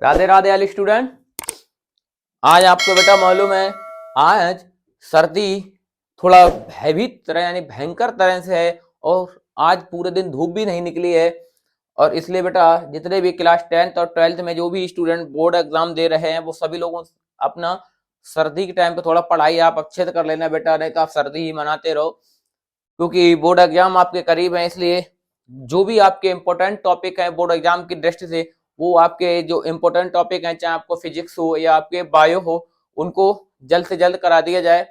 राधे राधे वाले स्टूडेंट। आज आपको बेटा मालूम है, आज सर्दी थोड़ा हैवी तरह यानी भयंकर तरह से है और आज पूरे दिन धूप भी नहीं निकली है। और इसलिए बेटा जितने भी क्लास 10th और 12th में जो भी स्टूडेंट बोर्ड एग्जाम दे रहे हैं वो सभी लोगों अपना सर्दी के टाइम पे थोड़ा पढ़ाई आप अच्छे से कर लेना बेटा, नहीं तो आप सर्दी ही मनाते रहो क्योंकि बोर्ड एग्जाम आपके करीब है। इसलिए जो भी आपके इंपॉर्टेंट टॉपिक है बोर्ड एग्जाम की दृष्टि से, वो आपके जो इंपॉर्टेंट टॉपिक हैं, चाहे आपको फिजिक्स हो या आपके बायो हो, उनको जल्द से जल्द करा दिया जाए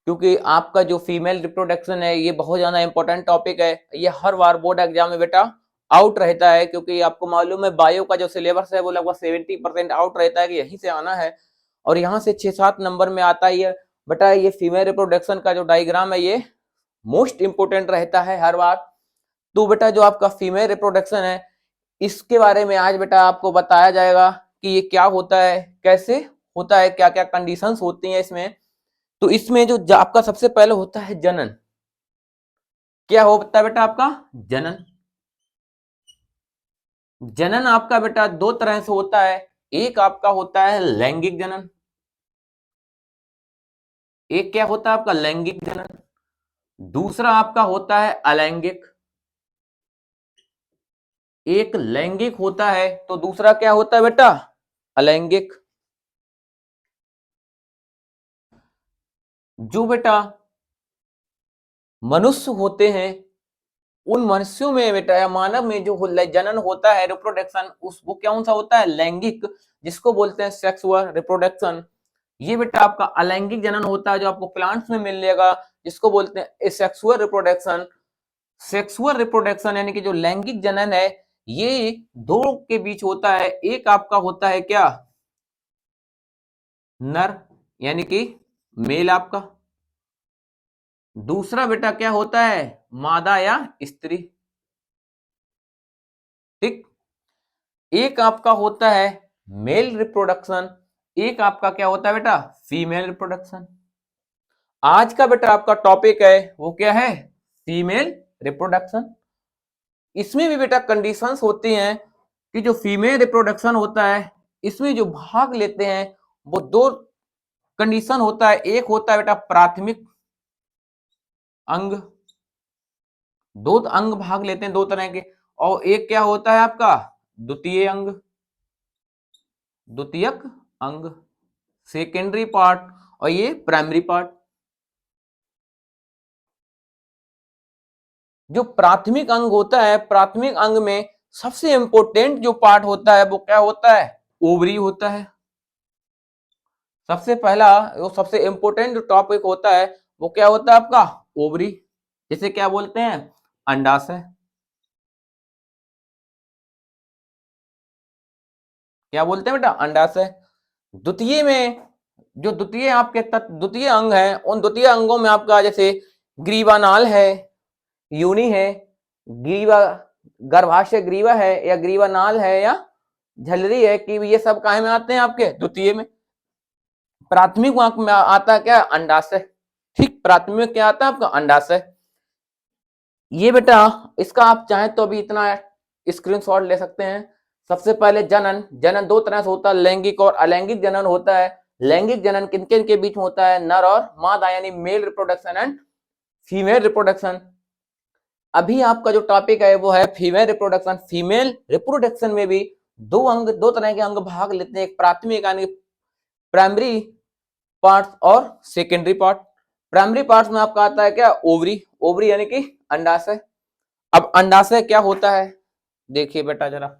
क्योंकि आपका जो फीमेल रिप्रोडक्शन है ये बहुत ज्यादा इंपॉर्टेंट टॉपिक है। ये हर बार बोर्ड एग्जाम में बेटा आउट रहता है क्योंकि आपको मालूम है बायो का जो सिलेबस है वो लगभग 70% आउट रहता है कि यहीं से आना है और यहाँ से 6-7 नंबर में आता ही है बेटा। ये फीमेल रिप्रोडक्शन का जो डायग्राम है ये मोस्ट इंपोर्टेंट रहता है हर बार। तो बेटा जो आपका फीमेल रिप्रोडक्शन है इसके बारे में आज बेटा आपको बताया जाएगा कि ये क्या होता है, कैसे होता है, क्या क्या कंडीशंस होती हैं इसमें। तो इसमें जो आपका सबसे पहले होता है जनन। क्या होता है बेटा आपका जनन? जनन आपका बेटा दो तरह से होता है। एक आपका होता है लैंगिक जनन, एक क्या होता है आपका लैंगिक जनन, दूसरा आपका होता है अलैंगिक। एक लैंगिक होता है तो दूसरा क्या होता है बेटा अलैंगिक। जो बेटा मनुष्य होते हैं उन मनुष्यों में बेटा या मानव में जो जनन होता है रिप्रोडक्शन, उस वो कौन सा होता है लैंगिक, जिसको बोलते हैं सेक्सुअल रिप्रोडक्शन। ये बेटा आपका अलैंगिक जनन होता है जो आपको प्लांट्स में मिल जाएगा, जिसको बोलते हैं एसेक्सुअल रिप्रोडक्शन। सेक्सुअल रिप्रोडक्शन यानी कि जो लैंगिक जनन है ये दो के बीच होता है। एक आपका होता है क्या नर यानी कि मेल आपका, दूसरा बेटा क्या होता है मादा या स्त्री। ठीक, एक आपका होता है मेल रिप्रोडक्शन, एक आपका क्या होता है बेटा फीमेल रिप्रोडक्शन। आज का बेटा आपका टॉपिक है वो क्या है फीमेल रिप्रोडक्शन। इसमें भी बेटा कंडीशंस होती हैं कि जो फीमेल रिप्रोडक्शन होता है इसमें जो भाग लेते हैं वो दो कंडीशन होता है। एक होता है बेटा प्राथमिक अंग, दो अंग भाग लेते हैं दो तरह के, और एक क्या होता है आपका द्वितीय अंग, द्वितीयक अंग सेकेंडरी पार्ट, और ये प्राइमरी पार्ट। जो प्राथमिक अंग होता है, प्राथमिक अंग में सबसे इंपॉर्टेंट जो पार्ट होता है वो क्या होता है ओवरी होता है। सबसे पहला जो सबसे इंपॉर्टेंट जो टॉपिक होता है वो क्या होता है आपका ओवरी, जिसे क्या बोलते हैं अंडाशय। क्या बोलते हैं बेटा अंडाशय। द्वितीय में जो द्वितीय आपके द्वितीय अंग है उन द्वितीय अंगों में आपका जैसे ग्रीवानाल है, यूनि है, ग्रीवा गर्भाशय ग्रीवा है या ग्रीवानाल है या झलरी है कि ये सब काहे में आते हैं आपके द्वितीय में। प्राथमिक अंग में आता है क्या अंडाशय। ठीक, प्राथमिक में क्या आता है आपका अंडाशय। ये बेटा इसका आप चाहें तो अभी इतना स्क्रीनशॉट ले सकते हैं। सबसे पहले जनन, जनन दो तरह से होता है लैंगिक और अलैंगिक जनन होता है। लैंगिक जनन किन किन के बीच में होता है नर और मादा यानी male reproduction and female reproduction. अभी आपका जो टॉपिक है वो है फीमेल रिप्रोडक्शन। फीमेल रिप्रोडक्शन में भी दो अंग, दो तरह के अंग भाग लेते हैं, एक प्राथमिक यानी प्राइमरी पार्ट्स और सेकेंडरी पार्ट। प्राइमरी पार्ट्स में आपका आता है क्या ओवरी, ओवरी यानी कि अंडाशय। अब अंडाशय क्या होता है देखिए बेटा जरा,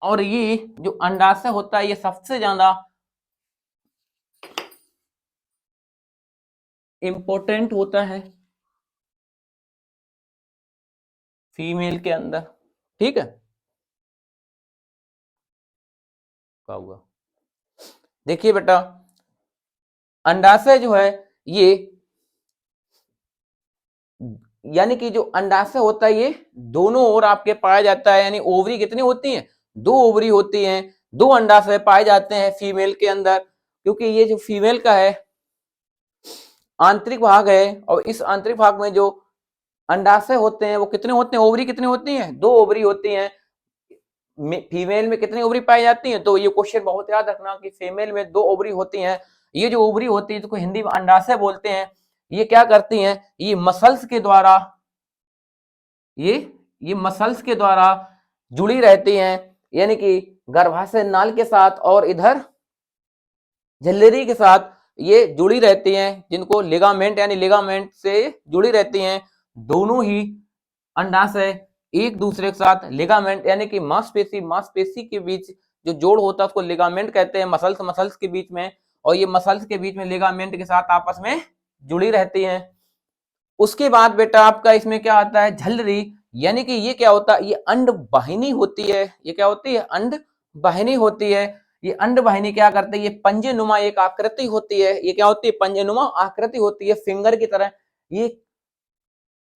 और ये जो अंडाशय होता है ये सबसे ज्यादा इंपॉर्टेंट होता है फीमेल के अंदर। ठीक है, क्या हुआ देखिए बेटा अंडाशय जो है ये यानी कि जो अंडाशय होता है ये दोनों ओर आपके पाया जाता है। यानी ओवरी कितनी होती हैं दो ओवरी होती हैं, दो अंडाशय पाए जाते हैं फीमेल के अंदर। क्योंकि ये जो फीमेल का है आंतरिक भाग है और इस आंतरिक भाग में जो अंडाशय होते हैं वो कितने होते हैं ओवरी कितनी होती हैं दो ओवरी होती हैं। फीमेल में कितनी ओवरी पाई जाती हैं? तो ये क्वेश्चन बहुत याद रखना कि फीमेल में 2 ओवरी होती हैं। ये जो ओवरी होती है, जिसको हिंदी में अंडाशय बोलते हैं, ये क्या करती हैं? ये मसल्स के द्वारा ये मसल्स के द्वारा जुड़ी रहती हैं, यानी कि गर्भाशय नाल के साथ और इधर झिल्ली के साथ ये जुड़ी रहती हैं, जिनको लिगामेंट यानी लिगामेंट से जुड़ी रहती हैं। दोनों ही अंडाशय एक दूसरे के साथ लिगामेंट यानी कि मांसपेशी के बीच जो जोड़ होता है उसको लिगामेंट कहते हैं, मसल्स के बीच में, और ये मसल्स के बीच में लिगामेंट के साथ आपस में जुड़ी रहती हैं। उसके बाद बेटा आपका इसमें क्या आता है? झिल्ली, यानी कि ये क्या होता है? ये अंड वाहिनी होती है। ये क्या होती है? अंड वाहिनी होती है। ये अंड वाहिनी क्या करती है? ये पंजे नुमा एक आकृति होती है। ये क्या होती है? पंजे नुमा आकृति होती है, फिंगर की तरह। ये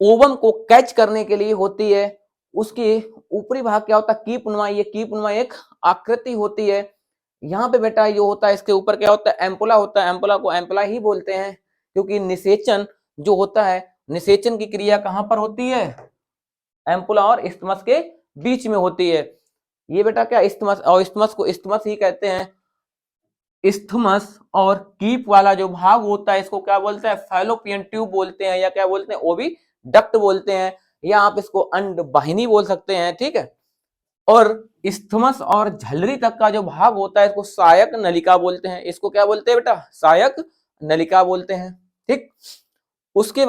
ओवम को कैच करने के लिए होती है। उसके ऊपरी भाग क्या होता है? कीपनुमा। ये कीपनुमा एक आकृति होती है। यहाँ पे बेटा ये होता है, इसके ऊपर क्या होता है? एम्पुला होता है। एम्पुला को एम्पुला ही बोलते हैं, क्योंकि निषेचन जो होता है, निषेचन की क्रिया कहाँ पर होती है? एम्पुला और इस्थमस के बीच में होती है। ये बेटा क्या इस्थमस, और इस्थमस को इस्थमस ही कहते हैं। इस्थमस और कीप वाला जो भाग होता है, इसको क्या बोलते हैं? फैलोपियन ट्यूब बोलते हैं, या क्या बोलते हैं? ओविडक्ट बोलते हैं, या आप इसको अंड वाहिनी बोल सकते हैं। ठीक है। और इस्थमस और झिल्ली तक का जो भाग होता है, इसको सहायक नलिका बोलते हैं। इसको क्या बोलते हैं बेटा? सहायक नलिका बोलते हैं। ठीक। उसके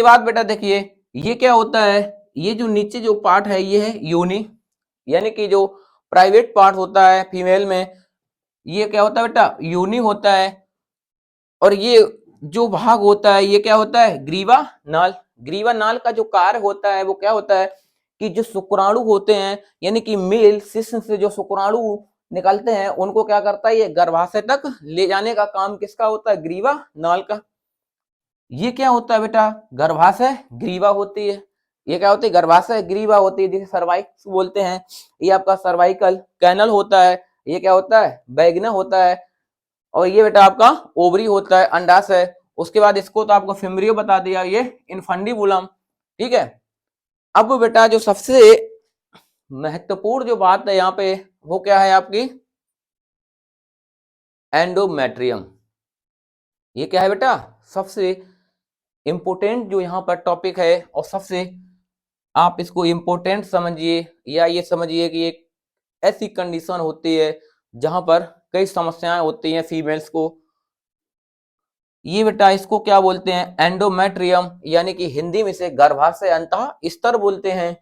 बाद बेटा देखिए, ये क्या होता है? ये जो नीचे जो पार्ट है, ये है योनि, यानी कि जो प्राइवेट पार्ट होता है फीमेल में, ये क्या होता है बेटा? योनि होता है। और ये जो भाग होता है, ये क्या होता है? ग्रीवा नाल। ग्रीवा नाल का जो कार्य होता है वो क्या होता है कि जो शुक्राणु होते हैं, यानी कि मेल शिश्न से जो शुक्राणु निकलते हैं, उनको क्या करता है? ये गर्भाशय तक ले जाने का काम किसका होता है? ग्रीवा नाल का। ये क्या होता है बेटा? गर्भाशय ग्रीवा होती है। ये क्या होती है? गर्भाशय ग्रीवा होती है, जिसे सर्वाइक्स बोलते हैं। ये आपका सर्वाइकल कैनल होता है। ये क्या होता है? वैगिना होता है। और ये बेटा आपका ओवरी होता है, अंडाशय। उसके बाद इसको तो आपको फिम्ब्रियो बता दिया, ये इनफंडीबुलम। ठीक है। अब बेटा जो सबसे महत्वपूर्ण जो बात है यहाँ पे, वो क्या है आपकी? एंडोमेट्रियम। ये क्या है बेटा? सबसे इंपोर्टेंट जो यहाँ पर टॉपिक है, और सबसे आप इसको इंपोर्टेंट समझिए, या ये समझिए कि एक ऐसी कंडीशन होती है जहां पर कई समस्याएं होती हैं फीमेल्स को। ये बेटा इसको क्या बोलते हैं? एंडोमेट्रियम, यानी कि हिंदी में से गर्भाशय अंतः स्तर बोलते हैं।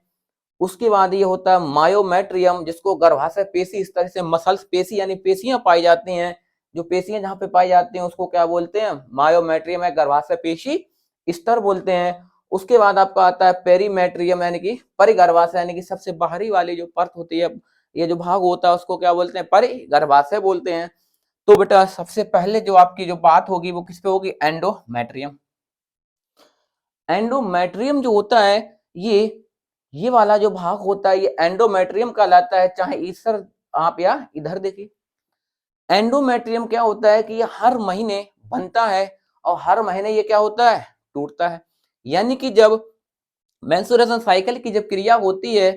उसके बाद ये होता है मायोमेट्रियम, जिसको गर्भाशय पेशी स्तर से मसल्स पेशी यानी पेशियां पाई जाती हैं, जो पेशियां जहां पे पाई जाती हैं उसको क्या बोलते हैं? मायोमेट्रियम है, गर्भाशय पेशी स्तर बोलते हैं। उसके बाद आपका आता है पेरीमेट्रियम, यानी कि परिगर्भाशय, यानी कि सबसे बाहरी वाली जो परत होती है, ये जो भाग होता है उसको क्या बोलते हैं? परिगर्भाशय बोलते हैं। तो बेटा सबसे पहले जो आपकी जो बात होगी वो किस पे होगी? एंडोमेट्रियम। एंडोमेट्रियम जो होता है, ये वाला जो भाग होता है, ये एंडोमेट्रियम कहलाता है। चाहे इधर आप या इधर देखिए, एंडोमेट्रियम क्या होता है कि ये हर महीने बनता है, और हर महीने ये क्या होता है? टूटता है। यानी कि जब मेंस्ट्रुएशन साइकिल की जब क्रिया होती है,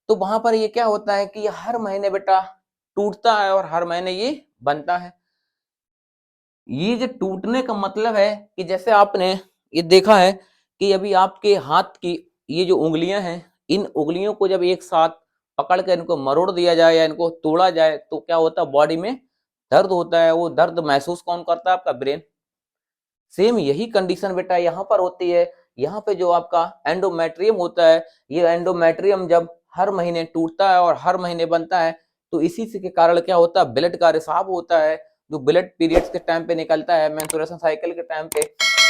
तो वहां पर ये क्या होता है कि ये हर महीने बेटा टूटता है, और हर महीने ये बनता है। ये जो टूटने का मतलब है कि जैसे आपने ये देखा है कि अभी आपके हाथ की ये जो उंगलियां हैं, इन उंगलियों को जब एक साथ पकड़ कर इनको मरोड़ दिया जाए या इनको तोड़ा जाए, तो क्या होता है? बॉडी में दर्द होता है। वो दर्द महसूस कौन करता है? आपका ब्रेन। सेम यही कंडीशन बेटा यहाँ पर होती है। यहाँ पे जो आपका एंडोमेट्रियम होता है, ये एंडोमेट्रियम जब हर महीने टूटता है और हर महीने बनता है, तो इसी से के कारण क्या होता है? ब्लड का रिसाव होता है, जो ब्लड पीरियड्स के टाइम पे निकलता है, मेंस्ट्रुएशन साइकिल के टाइम पे,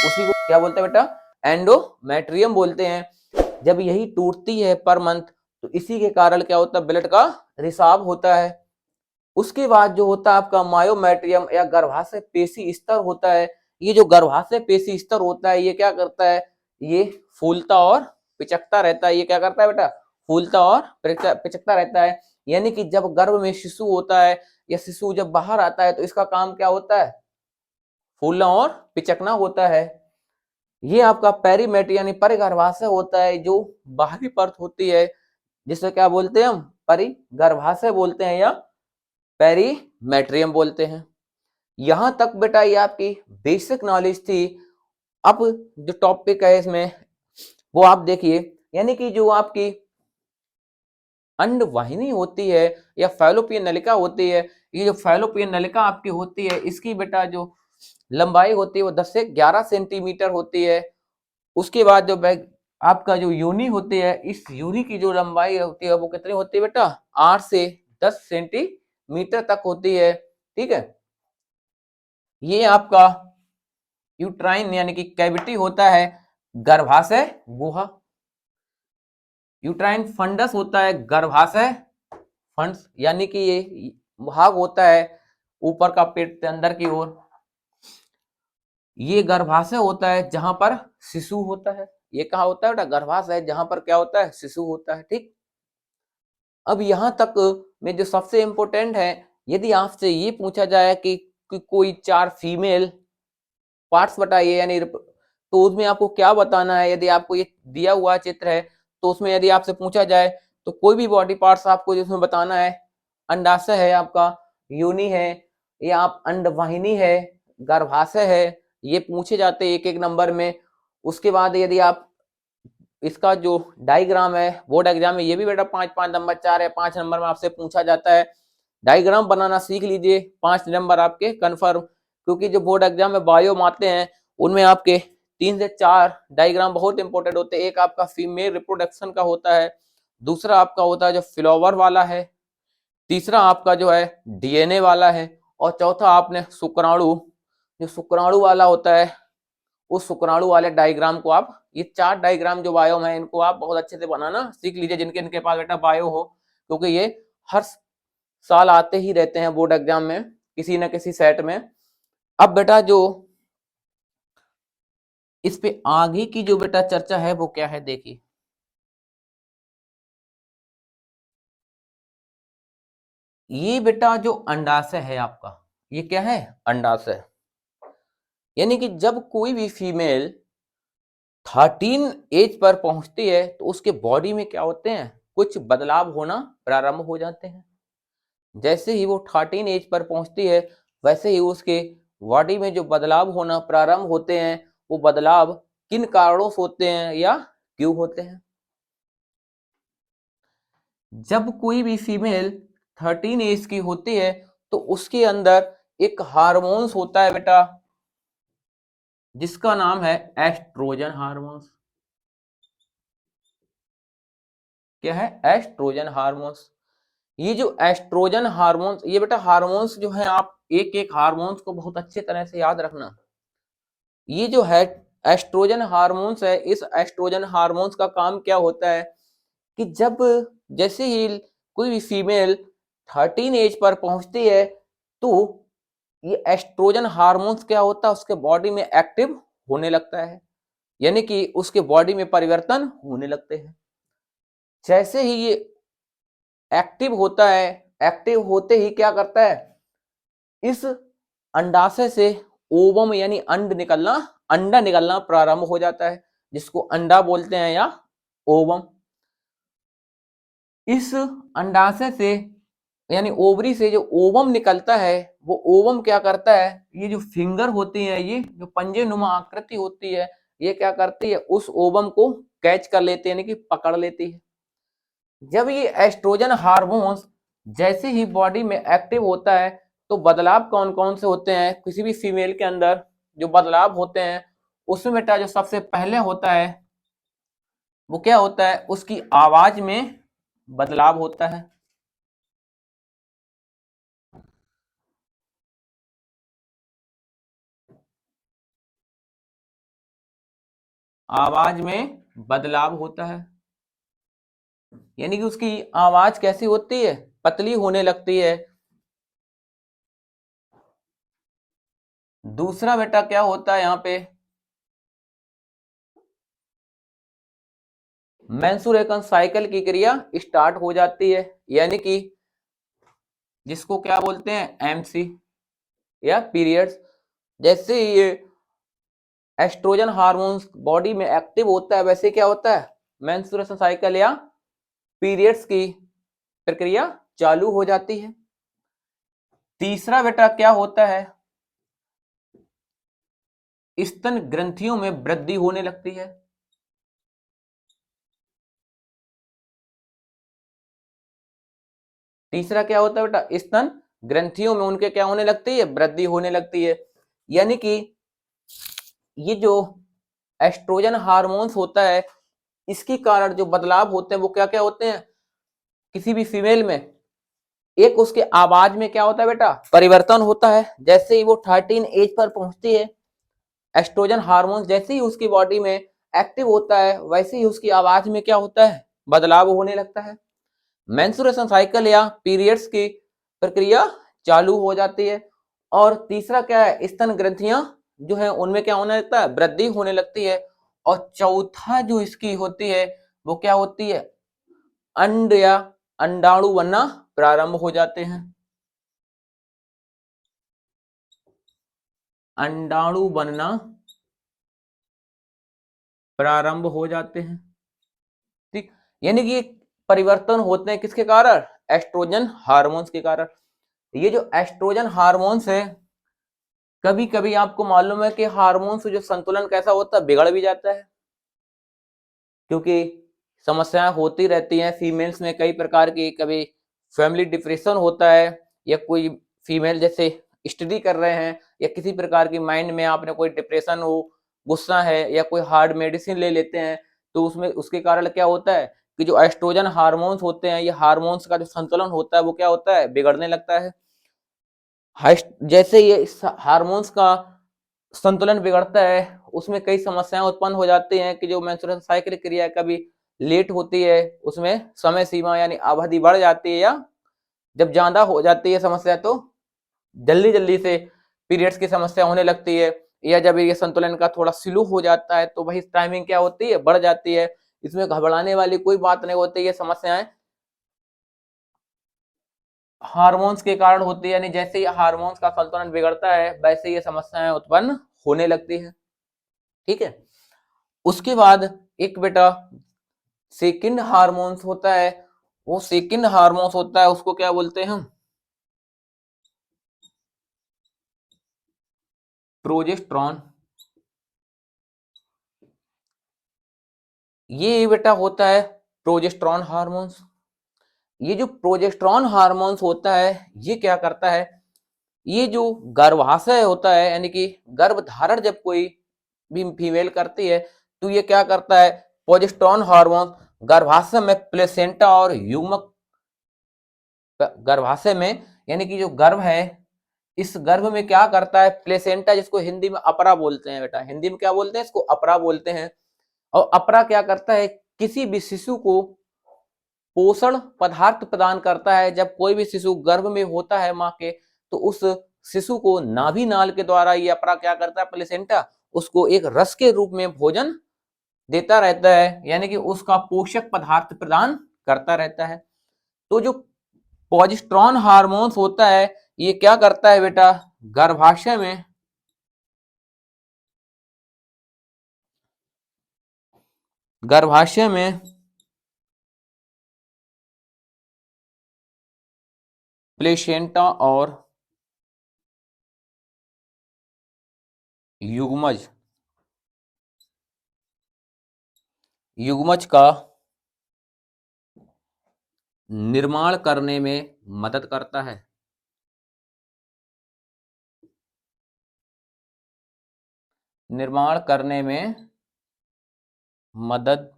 उसी को क्या बोलते हैं बेटा? एंडोमेट्रियम बोलते हैं। जब यही टूटती है पर मंथ, तो इसी के कारण क्या होता है? ब्लड का रिसाव होता है। उसके बाद जो होता है आपका मायोमेट्रियम या गर्भाशय पेशी स्तर होता है। ये जो गर्भाशय पेशी स्तर होता है, ये क्या करता है? ये फूलता और पिचकता रहता है। ये क्या करता है बेटा? फूलता और पिचकता रहता है। यानी कि जब गर्भ में शिशु होता है, या शिशु जब बाहर आता है, तो इसका काम क्या होता है? फूलना और पिचकना होता है। ये आपका पेरीमेट्रियम यानी परिगर्भाशय होता है, जो बाहरी परत होती है, जिसे क्या बोलते हैं हम, परिगर्भाशय बोलते हैं या पेरीमेट्रियम बोलते हैं। यहां तक बेटा ये आपकी बेसिक नॉलेज थी। अब जो टॉपिक है इसमें वो आप देखिए, यानी कि जो आपकी अंडवाहिनी होती है या फैलोपियन नलिका होती है, ये जो फैलोपियन नलिका आपकी होती है इसकी बेटा जो लंबाई होती है वो 10 से 11 सेंटीमीटर होती है। उसके बाद जो आपका जो यूनी होती है, इस यूनी की जो लंबाई होती है वो कितनी होती है बेटा, 8 से 10 सेंटीमीटर तक होती है। ठीक है, ये आपका यूट्राइन यानी कि कैविटी होता है गर्भाशय गुहा। यूट्राइन फंडस होता है गर्भाशय फंड्स, यानी कि ये भाग होता है ऊपर का पेट के अंदर की ओर। ये गर्भाशय होता है जहां पर शिशु होता है। ये कहा होता है बेटा, गर्भाशय जहां पर क्या होता है, शिशु होता है। ठीक, अब यहां तक में जो सबसे इंपॉर्टेंट है, यदि आपसे ये पूछा जाए कि कोई 4 फीमेल पार्ट्स बताइए, यानी तो उसमें आपको क्या बताना है। यदि आपको ये दिया हुआ चित्र है तो उसमें यदि आपसे पूछा जाए तो कोई भी बॉडी पार्ट्स आपको जिसमें बताना है, अंडाशय है आपका, योनि है, या आप अंडवाहिनी है, गर्भाशय है, ये पूछे जाते हैं एक एक नंबर में। उसके बाद यदि आप इसका जो डायग्राम है बोर्ड एग्जाम में, ये भी बेटा 5-5 नंबर, 4 या 5 नंबर में आपसे पूछा जाता है। डायग्राम बनाना सीख लीजिए, 5 नंबर आपके कन्फर्म, क्योंकि जो बोर्ड एग्जाम में बायो में आते हैं उनमें आपके 3 से 4 डायग्राम बहुत इंपॉर्टेंट होते हैं। एक आपका फीमेल रिप्रोडक्शन का होता है, दूसरा आपका होता है जो फ्लावर वाला है, तीसरा आपका जो है डीएनए वाला है, और चौथा आपने शुक्राणु, जो शुक्राणु वाला होता है उस शुक्राणु वाले डायग्राम को आप, ये 4 डायग्राम जो बायो में है इनको आप बहुत अच्छे से बनाना सीख लीजिए, जिनके इनके पास बेटा बायो हो, क्योंकि ये हर साल आते ही रहते हैं बोर्ड एग्जाम में किसी न किसी सेट में। अब बेटा जो इस पे आगे की जो बेटा चर्चा है वो क्या है, देखिए ये बेटा जो अंडाशय है आपका, ये क्या है, अंडाशय। यानी कि जब कोई भी फीमेल 13 एज पर पहुंचती है तो उसके बॉडी में क्या होते हैं, कुछ बदलाव होना प्रारंभ हो जाते हैं। जैसे ही वो 13 एज पर पहुंचती है वैसे ही उसके बॉडी में जो बदलाव होना प्रारंभ होते हैं, वो बदलाव किन कारणों से होते हैं या क्यों होते हैं। जब कोई भी फीमेल 13 एज की होती है तो उसके अंदर एक हार्मोन्स होता है बेटा, जिसका नाम है एस्ट्रोजन हार्मोन्स। क्या है, एस्ट्रोजन हार्मोन्स। ये जो एस्ट्रोजन हार्मोन्स, ये बेटा हार्मोन्स जो है, आप एक एक हार्मोन्स को बहुत अच्छे तरह से याद रखना। ये जो है एस्ट्रोजन हार्मोन्स है, इस एस्ट्रोजन हार्मोन्स का काम क्या होता है कि जब जैसे ही कोई भी फीमेल 13 एज पर पहुंचती है तो ये एस्ट्रोजन हार्मोन्स क्या होता है, उसके बॉडी में एक्टिव होने लगता है, यानी कि उसके बॉडी में परिवर्तन होने लगते हैं। जैसे ही ये एक्टिव होता है, एक्टिव होते ही क्या करता है, इस अंडाशय से ओवम यानी अंडा निकलना प्रारंभ हो जाता है, जिसको अंडा बोलते हैं या ओवम। इस अंडाशय से यानी ओवरी से जो ओवम निकलता है, वो ओवम क्या करता है, ये जो फिंगर होती है, ये जो पंजे नुमा आकृति होती है, ये क्या करती है, उस ओवम को कैच कर लेते हैं, यानी कि पकड़ लेती है। जब ये एस्ट्रोजन हार्मोन्स जैसे ही बॉडी में एक्टिव होता है तो बदलाव कौन कौन से होते हैं किसी भी फीमेल के अंदर, जो बदलाव होते हैं उसमें बेटा जो सबसे पहले होता है वो क्या होता है, उसकी आवाज में बदलाव होता है। आवाज में बदलाव होता है, यानी कि उसकी आवाज कैसी होती है, पतली होने लगती है। दूसरा बेटा क्या होता है, यहाँ पे मेंस्ट्रुएशन साइकिल की क्रिया स्टार्ट हो जाती है, यानी कि जिसको क्या बोलते हैं, एमसी या पीरियड्स। जैसे ये एस्ट्रोजन हार्मोन्स बॉडी में एक्टिव होता है वैसे क्या होता है, मेंस्ट्रुएशन साइकिल या पीरियड्स की प्रक्रिया चालू हो जाती है। तीसरा बेटा क्या होता है, स्तन ग्रंथियों में वृद्धि होने लगती है। तीसरा क्या होता है बेटा, स्तन ग्रंथियों में उनके क्या होने लगती है, वृद्धि होने लगती है। यानी कि ये जो एस्ट्रोजन हार्मोन्स होता है, इसके कारण जो बदलाव होते हैं वो क्या क्या होते हैं, किसी भी फीमेल में एक उसके आवाज में क्या होता है बेटा, परिवर्तन होता है। जैसे ही वो 13 एज पर पहुंचती है, एस्ट्रोजन हार्मोन जैसे ही उसकी बॉडी में एक्टिव होता है, वैसे ही उसकी आवाज में क्या होता है, बदलाव होने लगता है। मेंस्ट्रुएशन साइकिल या पीरियड्स की प्रक्रिया चालू हो जाती है। और तीसरा क्या है, स्तन ग्रंथियां जो है उनमें क्या होने लगता है, वृद्धि होने लगती है। और चौथा जो इसकी होती है वो क्या होती है, अंड या अंडाणु बनना प्रारंभ हो जाते हैं। अंडाणु बनना प्रारंभ हो जाते हैं। ठीक, यानी कि परिवर्तन होते हैं किसके कारण, एस्ट्रोजन हार्मोन्स के कारण। ये जो एस्ट्रोजन हार्मोन्स है, कभी कभी आपको मालूम है कि हार्मोन्स जो संतुलन कैसा होता है, बिगड़ भी जाता है, क्योंकि समस्याएं होती रहती हैं फीमेल्स में कई प्रकार की। कभी फैमिली डिप्रेशन होता है, या कोई फीमेल जैसे स्टडी कर रहे हैं, या किसी प्रकार की माइंड में आपने कोई डिप्रेशन हो, गुस्सा है, या कोई हार्ड मेडिसिन ले लेते हैं, तो उसमें उसके कारण क्या होता है कि जो एस्ट्रोजन हार्मोन्स होते हैं, ये हार्मोन्स का जो संतुलन होता है वो क्या होता है, बिगड़ने लगता है। जैसे ये हार्मोन्स का संतुलन बिगड़ता है, उसमें कई समस्याएं उत्पन्न हो जाती हैं कि जो मेंस्ट्रुएशन साइकिल क्रिया कभी लेट होती है, उसमें समय सीमा यानी अवधि बढ़ जाती है, या जब ज्यादा हो जाती है समस्या तो जल्दी जल्दी से पीरियड्स की समस्या होने लगती है, या जब ये संतुलन का थोड़ा स्लो हो जाता है तो वही टाइमिंग क्या होती है, बढ़ जाती है। इसमें घबराने वाली कोई बात नहीं होती, ये समस्याएं हार्मोन्स के कारण होती है। यानी जैसे ही हार्मोन्स का संतुलन बिगड़ता है, वैसे ये समस्याएं उत्पन्न होने लगती है। ठीक है, उसके बाद एक बेटा सेकंड हार्मोन्स होता है, वो सेकंड हार्मोन्स होता है उसको क्या बोलते हैं हम, प्रोजेस्टेरॉन। ये बेटा होता है प्रोजेस्टेरॉन हार्मोन्स। ये जो प्रोजेस्टेरॉन हार्मोन्स होता है, ये क्या करता है, ये जो गर्भाशय होता है, यानी कि गर्भ धारण जब कोई भी फीमेल करती है, तो ये क्या करता है, प्रोजेस्टेरॉन हार्मोन गर्भाशय में प्लेसेंटा और युग्मक, गर्भाशय में यानी कि जो गर्भ है, इस गर्भ में क्या करता है, प्लेसेंटा जिसको हिंदी में अपरा बोलते हैं बेटा, हिंदी में क्या बोलते हैं, इसको अपरा बोलते हैं। और अपरा क्या करता है, किसी भी शिशु को पोषण पदार्थ प्रदान करता है। जब कोई भी शिशु गर्भ में होता है माँ के, तो उस शिशु को नाभि नाल के द्वारा ये अपरा क्या करता है, प्लेसेंटा उसको एक रस के रूप में भोजन देता रहता है, यानी कि उसका पोषक पदार्थ प्रदान करता रहता है। तो जो प्रोजेस्टेरॉन हार्मोन्स होता है, ये क्या करता है बेटा, गर्भाशय में गर्भाशय में प्लेसेंटा और युग्मज युग्मज का निर्माण करने में मदद करता है। निर्माण करने में मदद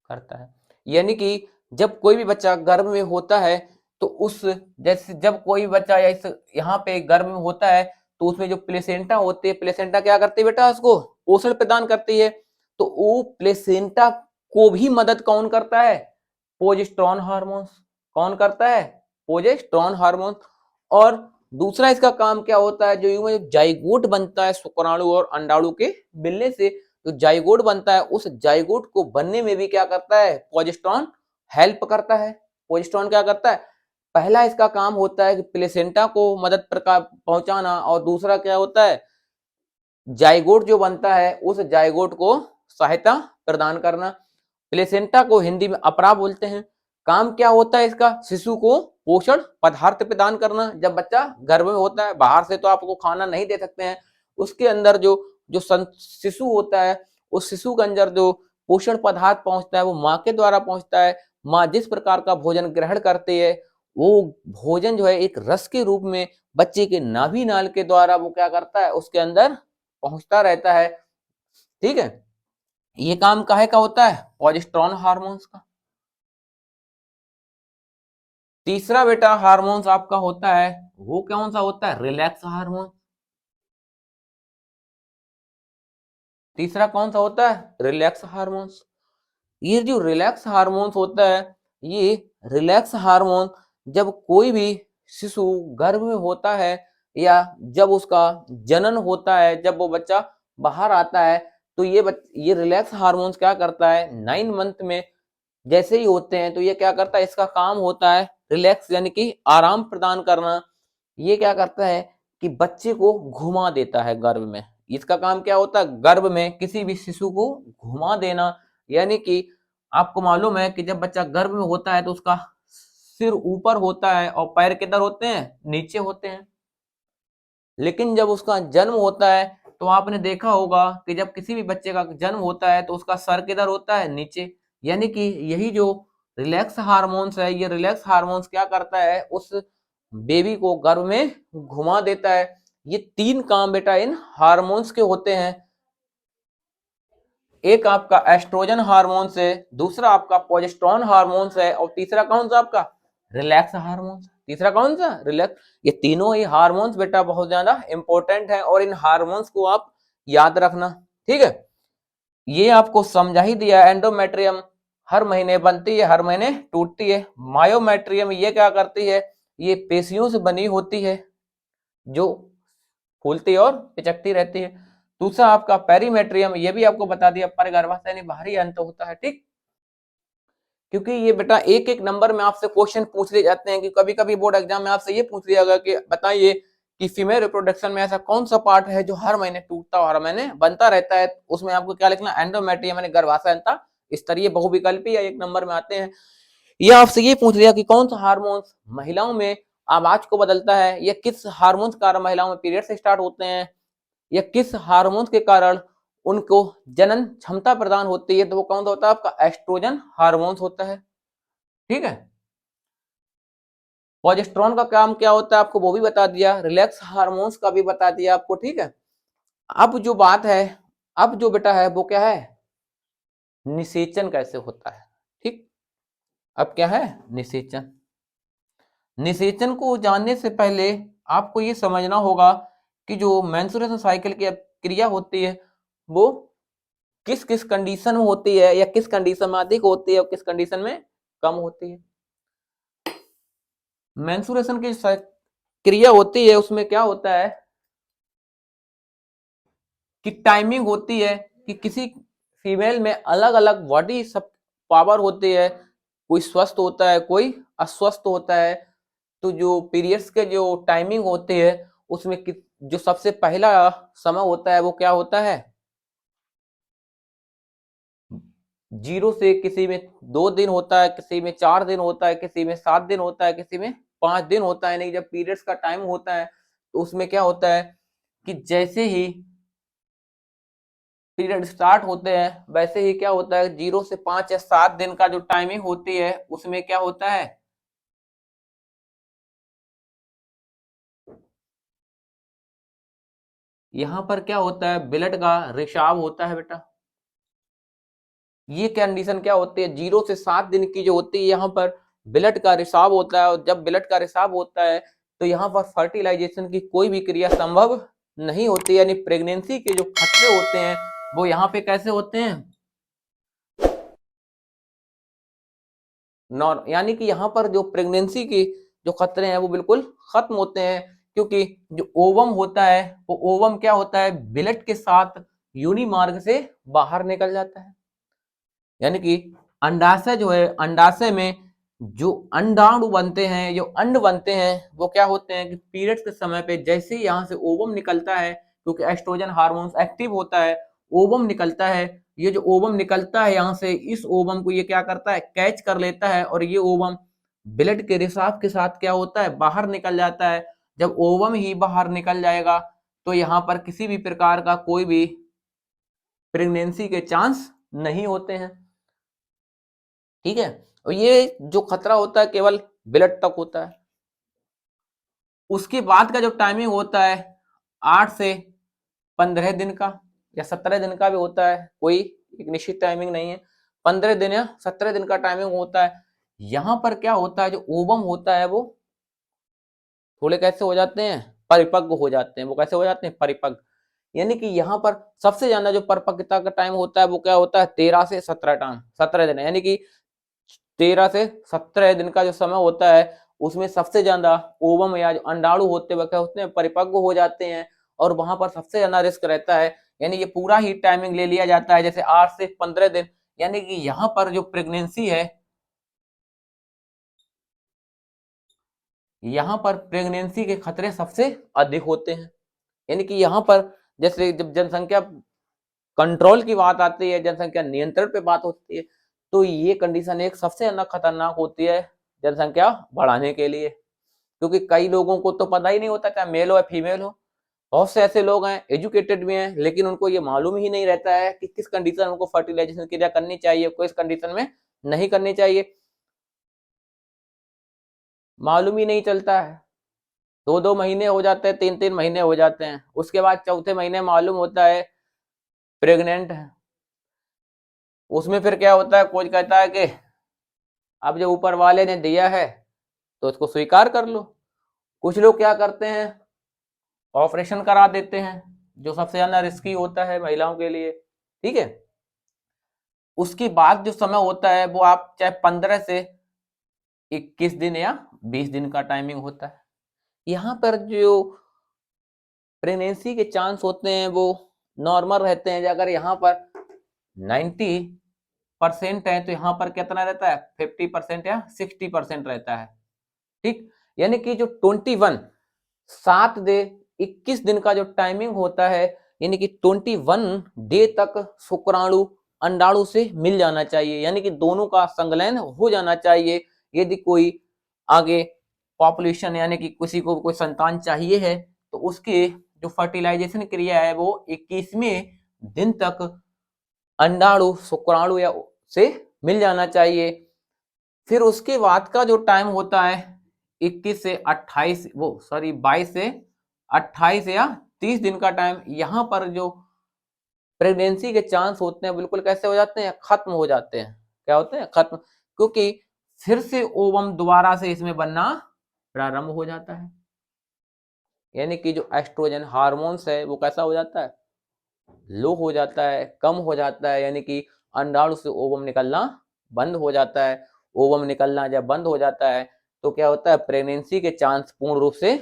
करता है। यानी कि जब कोई भी बच्चा गर्भ में होता है, तो उस जैसे जब कोई बच्चा या इस यहाँ पे गर्भ में होता है, तो उसमें जो प्लेसेंटा होती है, प्लेसेंटा क्या करती है बेटा, उसको पोषण प्रदान करती है। तो वो प्लेसेंटा को भी मदद कौन करता है, प्रोजेस्टेरॉन हार्मोन्स। कौन करता है, प्रोजेस्टेरॉन हार्मोन। और दूसरा इसका काम क्या होता है, जो जाइगोट बनता है शुक्राणु और अंडाणु के मिलने से, जो जाइगोट बनता है, उस जाइगोट को बनने में भी क्या करता है, प्रोजेस्टेरॉन हेल्प करता है। प्रोजेस्टेरॉन क्या करता है, पहला इसका काम होता है कि प्लेसेंटा को मदद पहुंचाना, और दूसरा क्या होता है, जाइगोट जो बनता है उस जाइगोट को सहायता प्रदान करना। प्लेसेंटा को हिंदी में अपरा बोलते हैं। काम क्या होता है इसका? शिशु को पोषण पदार्थ प्रदान करना। जब बच्चा गर्भ में होता है, बाहर से तो आपको खाना नहीं दे सकते हैं, उसके अंदर जो जो शिशु होता है, उस शिशु के अंदर जो पोषण पदार्थ पहुंचता है वो माँ के द्वारा पहुंचता है। माँ जिस प्रकार का भोजन ग्रहण करती है, वो भोजन जो है एक रस के रूप में बच्चे के नाभि नाल के द्वारा वो क्या करता है, उसके अंदर पहुंचता रहता है। ठीक है, ये काम काहे का होता है? प्रोजेस्टेरोन हार्मोन्स का। तीसरा बेटा हार्मोन्स आपका होता है, वो कौन सा होता है? Relax hormone. तीसरा कौन सा होता है? Relax hormones. ये जो रिलैक्स हार्मोन्स होता है, ये रिलैक्स हार्मोन जब कोई भी शिशु गर्भ में होता है या जब उसका जनन होता है, जब वो बच्चा बाहर आता है, तो ये रिलैक्स हार्मोन्स क्या करता है, 9 मंथ में जैसे ही होते हैं तो ये क्या करता है, इसका काम होता है रिलैक्स यानी कि आराम प्रदान करना। ये क्या करता है कि बच्चे को घुमा देता है गर्भ में। इसका काम क्या होता है? गर्भ में किसी भी शिशु को घुमा देना। यानी कि आपको मालूम है कि जब बच्चा गर्भ में होता है तो उसका सिर ऊपर होता है और पैर किधर होते हैं? नीचे होते हैं। लेकिन जब उसका जन्म होता है तो आपने देखा होगा कि जब किसी भी बच्चे का जन्म होता है तो उसका सर किधर होता है? नीचे। यानी कि यही जो रिलैक्स हार्मोन्स है, ये रिलैक्स हार्मोन्स क्या करता है, उस बेबी को गर्भ में घुमा देता है। ये 3 काम बेटा इन हार्मोन्स के होते हैं। एक आपका एस्ट्रोजन हार्मोन से, दूसरा आपका प्रोजेस्टेरोन हार्मोन है, और तीसरा कौन सा आपका? Relax hormone. तीसरा कौन सा? रिलैक्स। ये तीनों ही हार्मोन्स बेटा बहुत ज्यादा इंपॉर्टेंट है और इन हार्मोन्स को आप याद रखना। ठीक है, ये आपको समझा ही दिया। एंडोमेट्रियम हर महीने बनती है, हर महीने टूटती है। मायोमेट्रियम ये क्या करती है? ये पेशियों से बनी होती है जो फूलती और पिचकती रहती है। दूसरा आपका पेरीमेट्रियम, ये भी आपको बता दिया, परगर्भाशय यानी बाहरी अंत होता है। ठीक, क्योंकि ये बेटा एक एक नंबर में आपसे क्वेश्चन पूछ लिए जाते हैं कि कभी कभी बोर्ड एग्जाम में आपसे ये पूछ लिया गया कि बताइए कि फीमेल रिप्रोडक्शन में ऐसा कौन सा पार्ट है जो हर महीने टूटता और हर महीने बनता रहता है। उसमें आपको क्या लिखना? एंडोमेट्रियम यानी गर्भाशय अंत स्तरीय बहुविकल्पी या एक नंबर में आते हैं। ये आपसे ये पूछ लिया कि कौन सा हार्मोन्स महिलाओं में आवाज को बदलता है, या किस हार्मोन्स के कारण महिलाओं में पीरियड स्टार्ट होते हैं, या किस हार्मोन्स के कारण उनको जनन क्षमता प्रदान होती है, तो वो कौन सा होता है? आपका एस्ट्रोजन हार्मोन्स होता है। ठीक है, प्रोजेस्टेरोन का काम क्या होता है आपको वो भी बता दिया, रिलैक्स हार्मोन्स का भी बता दिया आपको। ठीक है, अब जो बात है, अब जो बेटा है वो क्या है? निषेचन कैसे होता है। ठीक, अब क्या है? निषेचन। निषेचन को जानने से पहले आपको ये समझना होगा कि जो मेंस्ट्रुएशन साइकिल की क्रिया होती है वो किस किस कंडीशन में होती है, या किस कंडीशन में अधिक होती है और किस कंडीशन में कम होती है। मेंस्ट्रुएशन की क्रिया होती है, उसमें क्या होता है कि टाइमिंग होती है कि किसी फीमेल में अलग अलग बॉडी सब पावर होती है, कोई स्वस्थ होता है, कोई अस्वस्थ होता है। तो जो पीरियड्स के जो टाइमिंग होती है उसमें जो सबसे पहला समय होता है वो क्या होता है? 0 से, किसी में 2 दिन होता है, किसी में 4 दिन होता है, किसी में 7 दिन होता है, किसी में 5 दिन होता है। नहीं, जब पीरियड्स का टाइम होता है तो उसमें क्या होता है कि जैसे ही पीरियड स्टार्ट होते हैं वैसे ही क्या होता है, 0 से 5 या 7 दिन का जो टाइमिंग होती है उसमें क्या होता है, यहां पर क्या होता है? ब्लड का रिसाव होता है बेटा। ये कंडीशन क्या होती है? 0 से 7 दिन की जो होती है यहाँ पर ब्लड का रिसाव होता है, और जब ब्लड का रिसाव होता है तो यहाँ पर फर्टिलाइजेशन की कोई भी क्रिया संभव नहीं होती। यानी प्रेगनेंसी के जो खतरे होते हैं वो यहाँ पे कैसे होते हैं? यानी कि यहाँ पर जो प्रेगनेंसी की जो खतरे हैं वो बिल्कुल खत्म होते हैं, क्योंकि जो ओवम होता है वो ओवम क्या होता है? ब्लड के साथ यूनि मार्ग से बाहर निकल जाता है। यानी कि अंडाशय जो है, अंडाशय में जो अंडाणु बनते हैं, जो अंड बनते हैं, वो क्या होते हैं कि पीरियड्स के समय पे जैसे ही यहाँ से ओवम निकलता है, क्योंकि एस्ट्रोजन हार्मोन्स एक्टिव होता है, ओवम निकलता है, ये जो ओवम निकलता है यहाँ से, इस ओवम को ये क्या करता है, कैच कर लेता है और ये ओवम ब्लड के रिसाव के साथ क्या होता है, बाहर निकल जाता है। जब ओवम ही बाहर निकल जाएगा तो यहाँ पर किसी भी प्रकार का कोई भी प्रेगनेंसी के चांस नहीं होते हैं। ठीक है, और ये जो खतरा होता है केवल ब्लड तक होता है। उसके बाद का जो टाइमिंग होता है 8 से 15 दिन का या 17 दिन का भी होता है, कोई एक निश्चित टाइमिंग नहीं है, 15 दिन या 17 दिन का टाइमिंग होता है। यहाँ पर क्या होता है, जो ओवम होता है वो थोड़े कैसे हो जाते हैं, परिपक्व हो जाते हैं। वो कैसे हो जाते हैं, परिपक्व। यानी कि यहाँ पर सबसे ज्यादा जो परिपक्वता का टाइम होता है वो क्या होता है, 13 से 17 दिन, यानी कि 13 से 17 दिन का जो समय होता है उसमें सबसे ज्यादा ओवम या जो अंडाणु होते हैं क्या होते हैं, परिपक्व हो जाते हैं और वहां पर सबसे ज्यादा रिस्क रहता है। यानी ये पूरा ही टाइमिंग ले लिया जाता है, जैसे 8 से 15 दिन। यानी कि यहाँ पर जो प्रेगनेंसी है, यहाँ पर प्रेगनेंसी के खतरे सबसे अधिक होते हैं। यानी कि यहाँ पर जैसे जब जनसंख्या कंट्रोल की बात आती है, जनसंख्या नियंत्रण पे बात होती है, तो ये कंडीशन एक सबसे ज्यादा खतरनाक होती है जनसंख्या बढ़ाने के लिए। क्योंकि कई लोगों को तो पता ही नहीं होता चाहे मेल हो या फीमेल हो। बहुत से ऐसे लोग हैं एजुकेटेड भी हैं लेकिन उनको ये मालूम ही नहीं रहता है कि किस कंडीशन में उनको फर्टिलाइजेशन क्रिया करनी चाहिए, किस कंडीशन में नहीं करनी चाहिए, मालूम ही नहीं चलता है। 2-2 महीने हो जाते हैं, 3-3 महीने हो जाते हैं, उसके बाद चौथे महीने मालूम होता है प्रेग्नेंट है। उसमें फिर क्या होता है, कोच कहता है कि अब जो ऊपर वाले ने दिया है तो उसको स्वीकार कर लो। कुछ लोग क्या करते हैं, ऑपरेशन करा देते हैं, जो सबसे ज्यादा रिस्की होता है महिलाओं के लिए। ठीक है, उसके बाद जो समय होता है वो आप चाहे 15 से 21 दिन या 20 दिन का टाइमिंग होता है। यहाँ पर जो प्रेगनेंसी के चांस होते हैं वो नॉर्मल रहते हैं। अगर यहाँ पर 90% है तो यहाँ पर कितना रहता है, 50% या 60% रहता है। ठीक, यानी कि जो 21 दिन का जो टाइमिंग होता है, यानी कि 21 डे तक शुक्राणु अंडाणु से मिल जाना चाहिए, यानी कि दोनों का संलयन हो जाना चाहिए। यदि कोई आगे पॉपुलेशन यानी कि किसी को कोई संतान चाहिए है तो उसके जो फर्टिलाइजेशन क्रिया है वो 21वें दिन तक अंडाणु शुक्राणु या से मिल जाना चाहिए। फिर उसके बाद का जो टाइम होता है 21 से 28 वो सॉरी 22 से 28 या 30 दिन का टाइम, यहाँ पर जो प्रेगनेंसी के चांस होते हैं बिल्कुल कैसे हो जाते हैं, खत्म हो जाते हैं। क्या होते हैं, खत्म, क्योंकि फिर से ओवम दोबारा से इसमें बनना प्रारंभ हो जाता है। यानी कि जो एस्ट्रोजन हार्मोन्स है वो कैसा हो जाता है, लो हो जाता है, कम हो जाता है। यानी कि अंडाणु से ओवम निकलना बंद हो जाता है। ओवम निकलना जब बंद हो जाता है तो क्या होता है, प्रेगनेंसी के चांस पूर्ण रूप से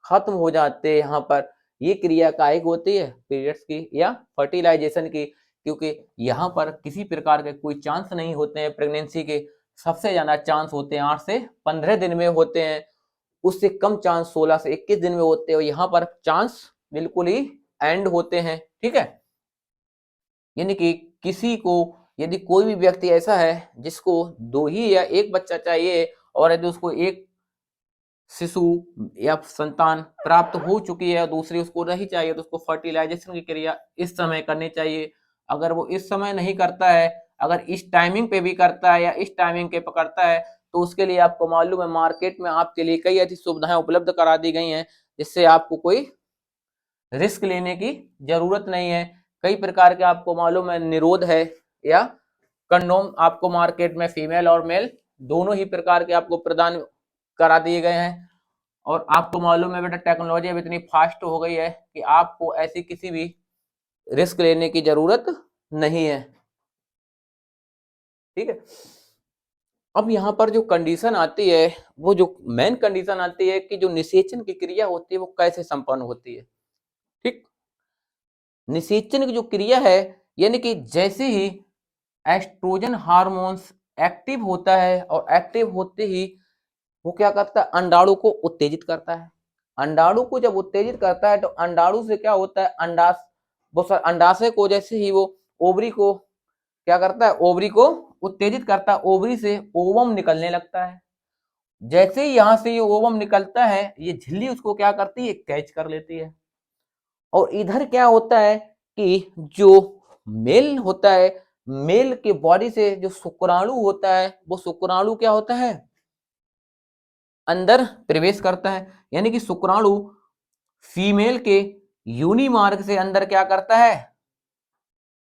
खत्म हो जाते हैं। यहाँ पर ये क्रिया कायिक होती है, पीरियड्स की या फर्टिलाइजेशन की, क्योंकि यहाँ पर किसी प्रकार के कोई चांस नहीं होते हैं प्रेगनेंसी के। सबसे ज्यादा चांस होते हैं 8 से 15 दिन में होते हैं, उससे कम चांस 16 से 21 दिन में होते हैं। यहाँ पर चांस बिल्कुल ही एंड होते हैं। ठीक है, यानी कि किसी को यदि कोई भी व्यक्ति ऐसा है जिसको 2 ही या 1 बच्चा चाहिए और यदि उसको एक शिशु या संतान प्राप्त हो चुकी है और दूसरी उसको नहीं चाहिए तो उसको फर्टिलाइजेशन की क्रिया इस समय करनी चाहिए। अगर वो इस समय नहीं करता है, अगर इस टाइमिंग पे भी करता है या इस टाइमिंग पे पकड़ता है तो उसके लिए आपको मालूम है मार्केट में आपके लिए कई ऐसी सुविधाएं उपलब्ध करा दी गई हैं जिससे आपको कोई रिस्क लेने की जरूरत नहीं है। कई प्रकार के आपको मालूम है निरोध है या कंडोम आपको मार्केट में फीमेल और मेल दोनों ही प्रकार के आपको प्रदान करा दिए गए हैं। और आपको मालूम है बेटा टेक्नोलॉजी अब इतनी फास्ट हो गई है कि आपको ऐसी किसी भी रिस्क लेने की जरूरत नहीं है। ठीक है, अब यहाँ पर जो कंडीशन आती है, वो जो मेन कंडीशन आती है कि जो निषेचन की क्रिया होती है वो कैसे संपन्न होती है। ठीक, निषेचन की जो क्रिया है, यानी कि जैसे ही एस्ट्रोजन हार्मोन्स एक्टिव होता है और एक्टिव होते ही वो क्या करता है, अंडाणु को उत्तेजित करता है। अंडाणु को जब उत्तेजित करता है तो अंडाणु से क्या होता है, अंडाश वो अंडाशय को जैसे ही वो ओवरी को क्या करता है, ओवरी को उत्तेजित करता है, ओवरी से ओवम निकलने लगता है। जैसे ही यहां से ये ओवम निकलता है, ये झिल्ली उसको क्या करती है, कैच कर लेती है। और इधर क्या होता है कि जो मेल होता है, मेल के बॉडी से जो शुक्राणु होता है, वो शुक्राणु क्या होता है, अंदर प्रवेश करता है। यानी कि शुक्राणु फीमेल के योनि मार्ग से अंदर क्या करता है,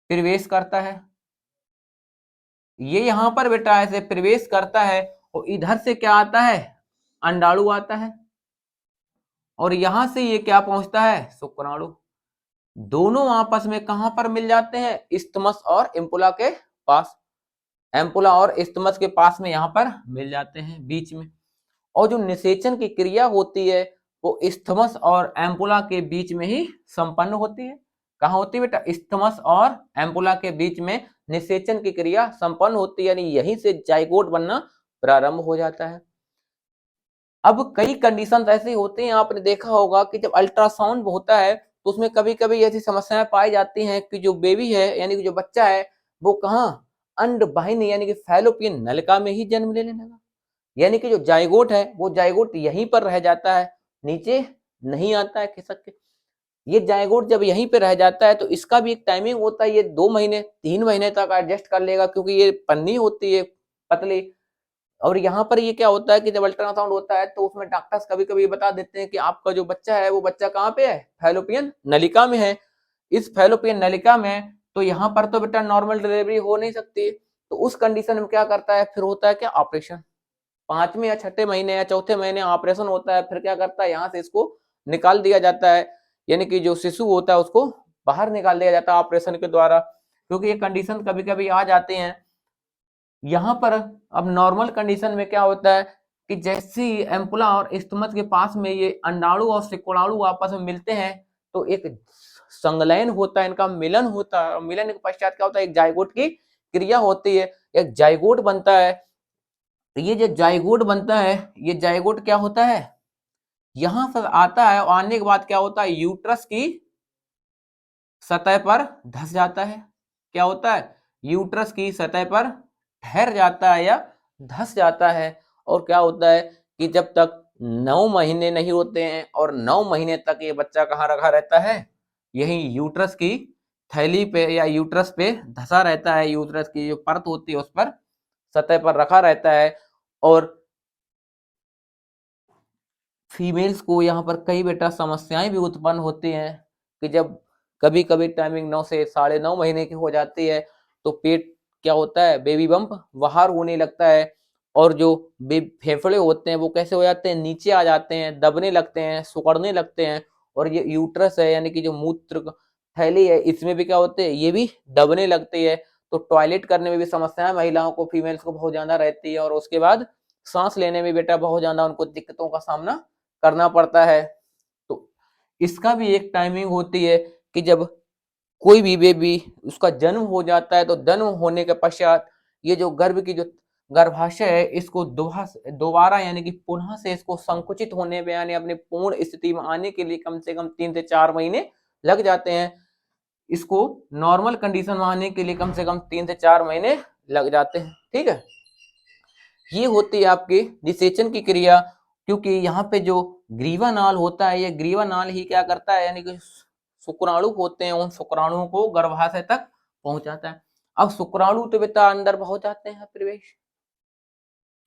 प्रवेश करता है। ये यहां पर बेटा ऐसे प्रवेश करता है और इधर से क्या आता है, अंडाणु आता है, और यहां से ये क्या पहुंचता है, शुक्राणु। दोनों आपस में कहां पर मिल जाते हैं, इस्थमस और एम्पुला के पास, एम्पुला और इस्थमस के पास में यहां पर मिल जाते हैं बीच में। और जो निषेचन की क्रिया होती है वो इस्थमस और एम्पुला के बीच में ही संपन्न होती है। कहां होती है बेटा, इस्थमस और एम्पुला के बीच में निषेचन की क्रिया संपन्न होती है, यानी यहीं से जाइगोट बनना प्रारंभ हो जाता है। अब कई कंडीशन ऐसे होते हैं, आपने देखा होगा कि जब अल्ट्रासाउंड होता है तो उसमें कभी कभी ऐसी समस्याएं पाई जाती हैं कि जो बेबी है यानी कि जो बच्चा है वो कहाँ, अंडवाहिनी यानी कि फैलोपियन नलिका में ही जन्म लेने लगा। यानी कि जो जाइगोट है वो जाइगोट यहीं पर रह जाता है, नीचे नहीं आता है खिसक के। ये जाइगोट जब यहीं पे रह जाता है तो इसका भी एक टाइमिंग होता है, ये 2 महीने 3 महीने तक एडजस्ट कर लेगा, क्योंकि ये पन्नी होती है पतली। और यहाँ पर ये क्या होता है कि जब अल्ट्रासाउंड होता है तो उसमें डॉक्टर्स कभी कभी बता देते हैं कि आपका जो बच्चा है वो बच्चा कहाँ पे है, फैलोपियन नलिका में है। इस फैलोपियन नलिका में तो यहाँ पर तो बेटा नॉर्मल डिलीवरी हो नहीं सकती, तो उस कंडीशन में क्या करता है, फिर होता है क्या, ऑपरेशन। 5वें या 6ठे महीने या चौथे महीने ऑपरेशन होता है। फिर क्या करता है, यहाँ से इसको निकाल दिया जाता है, यानी कि जो शिशु होता है उसको बाहर निकाल दिया जाता है ऑपरेशन के द्वारा, क्योंकि ये कंडीशन कभी कभी आ जाते हैं। यहाँ पर अब नॉर्मल कंडीशन में क्या होता है कि जैसे ही एम्पुला और इस्थमस के पास में ये अंडाणु और शुक्राणु आपस में मिलते हैं तो एक संलयन होता है, इनका मिलन होता है, और मिलन के पश्चात क्या होता है, एक जाइगोट की क्रिया होती है, एक जाइगोट बनता है। ये जो जाइगोट बनता है, ये जाइगोट क्या होता है, यहां से आता है, और आने के बाद क्या होता है, यूट्रस की सतह पर धस जाता है। क्या होता है, यूट्रस की सतह पर ठहर जाता है या धस जाता है। और क्या होता है कि जब तक 9 महीने नहीं होते हैं, और 9 महीने तक ये बच्चा कहाँ रखा रहता है, यही यूट्रस की थैली पे या यूट्रस पे धसा रहता है, यूट्रस की जो परत होती है उस पर सतह पर रखा रहता है। और फीमेल्स को यहाँ पर कई बेटा समस्याएं भी उत्पन्न होती हैं कि जब कभी कभी टाइमिंग 9 से 9.5 महीने की हो जाती है तो पेट क्या होता है, बेबी बम्प बाहर होने लगता है, और जो फेफड़े होते हैं वो कैसे हो जाते हैं, नीचे आ जाते हैं, दबने लगते हैं, सिकुड़ने लगते हैं। और ये यूट्रस है यानी कि जो मूत्र थैली है, इसमें भी क्या होते हैं, ये भी दबने लगती है। तो टॉयलेट करने में भी समस्याएं महिलाओं को, फीमेल्स को बहुत ज्यादा रहती है, और उसके बाद सांस लेने में बेटा बहुत ज्यादा उनको दिक्कतों का सामना करना पड़ता है। तो इसका भी एक टाइमिंग होती है कि जब कोई भी बेबी उसका जन्म हो जाता है तो जन्म होने के पश्चात ये जो गर्भ की जो गर्भाशय है इसको दोबारा यानी कि पुनः से इसको संकुचित होने में यानी अपनी पूर्ण स्थिति में आने के लिए कम से कम 3 से 4 महीने लग जाते हैं। इसको नॉर्मल कंडीशन में आने के लिए कम से कम 3 से 4 महीने लग जाते हैं। ठीक है, ये होती है आपकी निषेचन की क्रिया, क्योंकि यहाँ पे जो ग्रीवा नाल होता है, ये ग्रीवा नाल ही क्या करता है, यानी कि शुक्राणु होते हैं, उन शुक्राणुओं को गर्भाशय तक पहुंचाता है। अब शुक्राणु तो बेटा अंदर पहुंच जाते हैं प्रवेश,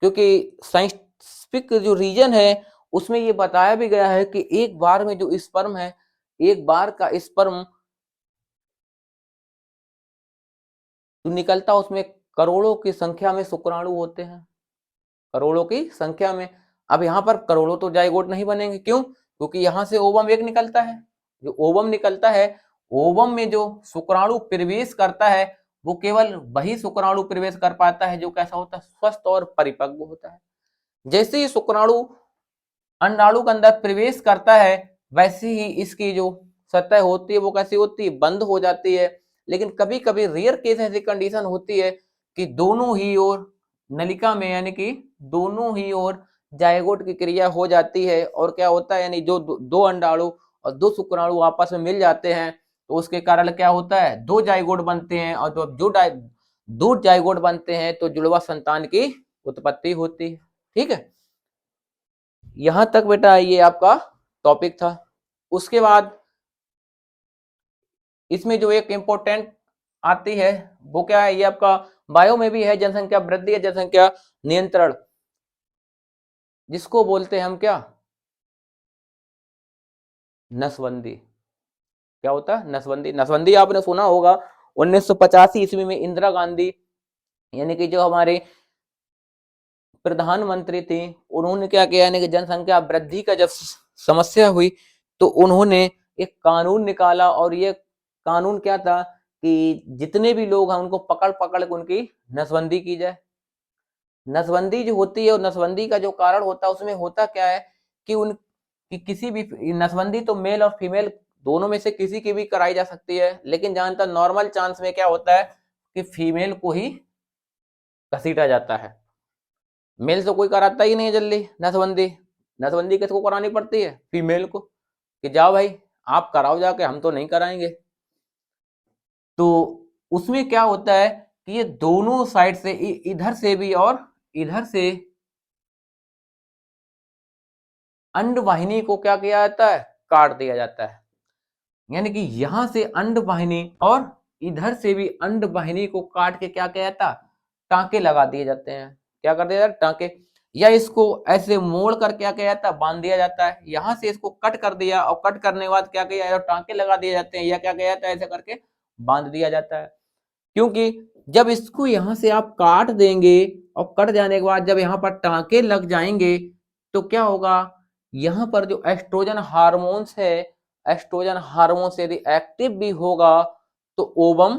क्योंकि साइंटिफिक जो रीजन है उसमें ये बताया भी गया है कि एक बार में जो स्पर्म है, एक बार का स्पर्म जो निकलता है उसमें करोड़ों की संख्या में शुक्राणु होते हैं, करोड़ों की संख्या में। अब यहाँ पर करोड़ों तो जाइगोट नहीं बनेंगे, क्यों, क्योंकि यहाँ से ओवम एक निकलता है, जो ओवम निकलता है, ओवम में जो शुक्राणु प्रवेश करता है वो केवल वही शुक्राणु प्रवेश कर पाता है जो कैसा होता है, स्वस्थ और परिपक्व होता है। जैसे ही शुक्राणु अंडाणु के अंदर प्रवेश करता है वैसे ही इसकी जो सतह होती है वो कैसी होती है, बंद हो जाती है। लेकिन कभी कभी रेयर केस ऐसी कंडीशन होती है कि दोनों ही ओर नलिका में यानी कि दोनों ही ओर जायगोट की क्रिया हो जाती है, और क्या होता है, यानी जो दो अंडाणु और दो शुक्राणु आपस में मिल जाते हैं तो उसके कारण क्या होता है, दो जाइगोट बनते हैं, और दो जाइगोट बनते हैं तो जुड़वा संतान की उत्पत्ति होती है। ठीक है, यहां तक बेटा ये आपका टॉपिक था। उसके बाद इसमें जो एक इंपॉर्टेंट आती है वो क्या है, ये आपका बायो में भी है, जनसंख्या वृद्धि या जनसंख्या नियंत्रण, जिसको बोलते हैं हम क्या, नसबंदी। क्या होता है, नसबंदी। नसबंदी आपने सुना होगा 1985 ईस्वी में इंदिरा गांधी, यानी कि जो हमारे प्रधानमंत्री थी, उन्होंने क्या किया, यानी कि जनसंख्या वृद्धि का जब समस्या हुई तो उन्होंने एक कानून निकाला, और ये कानून क्या था कि जितने भी लोग हैं उनको पकड़ पकड़ के उनकी नसबंदी की जाए। नसबंदी जो होती है, और नसबंदी का जो कारण होता है उसमें होता क्या है कि किसी भी नसबंदी तो मेल और फीमेल दोनों में से किसी की भी कराई जा सकती है, लेकिन ज्यादातर नॉर्मल चांस में क्या होता है कि फीमेल को ही घसीटा जाता है, मेल से कोई कराता ही नहीं है जल्दी नसबंदी। नसबंदी किसको करानी पड़ती है, फीमेल को, कि जाओ भाई आप कराओ जाके, हम तो नहीं कराएंगे। तो उसमें क्या होता है कि ये दोनों साइड से, इधर से भी और इधर से अंडवाहिनी को क्या किया जाता है, काट दिया जाता है। यानी कि यहां से अंडवाहिनी और इधर से भी अंडवाहिनी को काट के क्या किया जाता है, टांके लगा दिए जाते हैं। क्या कर दिया जाता है, टांके, या इसको ऐसे मोड़ कर क्या किया जाता है, बांध दिया जाता है। यहां से इसको कट कर दिया, और कट करने के बाद क्या किया जाता है, टांके लगा दिए जाते हैं, या क्या किया जाता है, ऐसे करके बांध दिया जाता है। क्योंकि जब इसको यहां से आप काट देंगे और कट जाने के बाद जब यहाँ पर टांके लग जाएंगे तो क्या होगा, यहाँ पर जो एस्ट्रोजन हार्मोन्स है, एस्ट्रोजन हार्मोन्स यदि एक्टिव भी होगा तो ओवम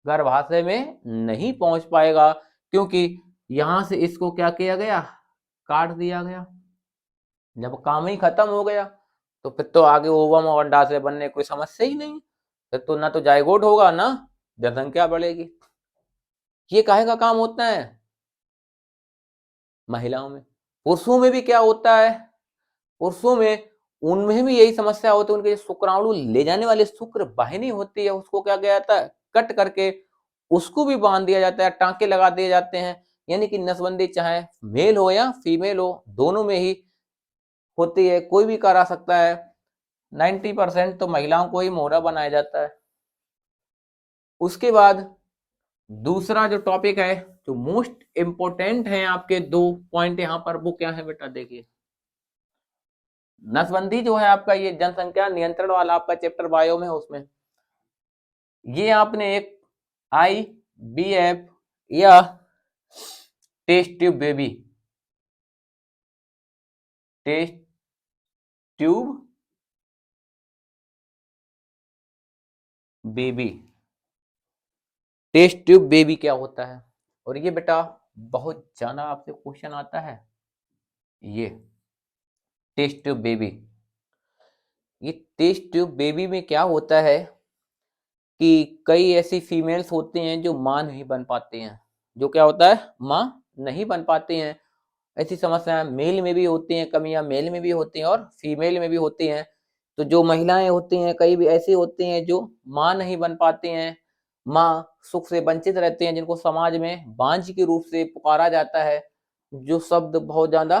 गर्भाशय में नहीं पहुंच पाएगा, क्योंकि यहां से इसको क्या किया गया, काट दिया गया। जब काम ही खत्म हो गया तो फिर तो आगे ओवम और अंडाशय बनने की कोई समस्या ही नहीं, फिर तो ना तो जाइगोट होगा ना जनसंख्या बढ़ेगी। ये काहे का काम होता है, महिलाओं में। पुरुषों में भी क्या होता है, पुरुषों में उनमें भी यही समस्या होती है, उनके शुक्राणु ले जाने वाली शुक्र वाहिनी होती है, उसको क्या किया जाता है, कट करके उसको भी बांध दिया जाता है, टांके लगा दिए जाते हैं। यानी कि नसबंदी चाहे मेल हो या फीमेल हो, दोनों में ही होती है, कोई भी करा सकता है। 90% तो महिलाओं को ही मोहरा बनाया जाता है। उसके बाद दूसरा जो टॉपिक है, जो मोस्ट इंपोर्टेंट है, आपके दो पॉइंट यहाँ पर, वो क्या है बेटा, देखिए। नसबंदी जो है आपका, ये जनसंख्या नियंत्रण वाला आपका चैप्टर बायो में है, उसमें ये आपने एक IVF या test tube baby, test tube baby, test tube baby क्या होता है, और ये बेटा बहुत ज्यादा आपसे क्वेश्चन आता है। ये टेस्ट ट्यूब बेबी, ये टेस्ट ट्यूब बेबी में क्या होता है कि कई ऐसी फीमेल्स होती हैं जो मां नहीं बन पाती हैं, जो क्या होता है, मां नहीं बन पाती हैं। ऐसी समस्याएं मेल में भी होती हैं, कमियां मेल में भी होती हैं और फीमेल में भी होती हैं। तो जो महिलाएं होती हैं कई भी ऐसी होती हैं जो मां नहीं बन पाती हैं, मां सुख से वंचित रहती हैं, जिनको समाज में बांझ के रूप से पुकारा जाता है, जो शब्द बहुत ज्यादा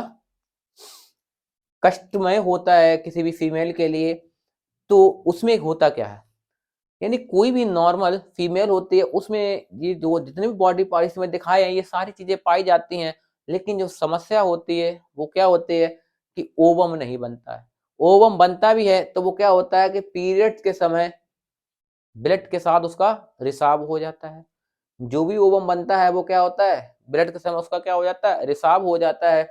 कष्टमय होता है किसी भी फीमेल के लिए। तो उसमें होता क्या है, यानी कोई भी नॉर्मल फीमेल होती है, उसमें ये जो जितने भी बॉडी पार्ट्स में दिखाए हैं ये सारी चीजें पाई जाती हैं, लेकिन जो समस्या होती है वो क्या होती है कि ओवम नहीं बनता है। ओवम बनता भी है तो वो क्या होता है कि पीरियड्स के समय ब्लड के साथ उसका रिसाव हो जाता है। जो भी ओवम बनता है वो क्या होता है, ब्लड के समय उसका क्या हो जाता है, रिसाव हो जाता है।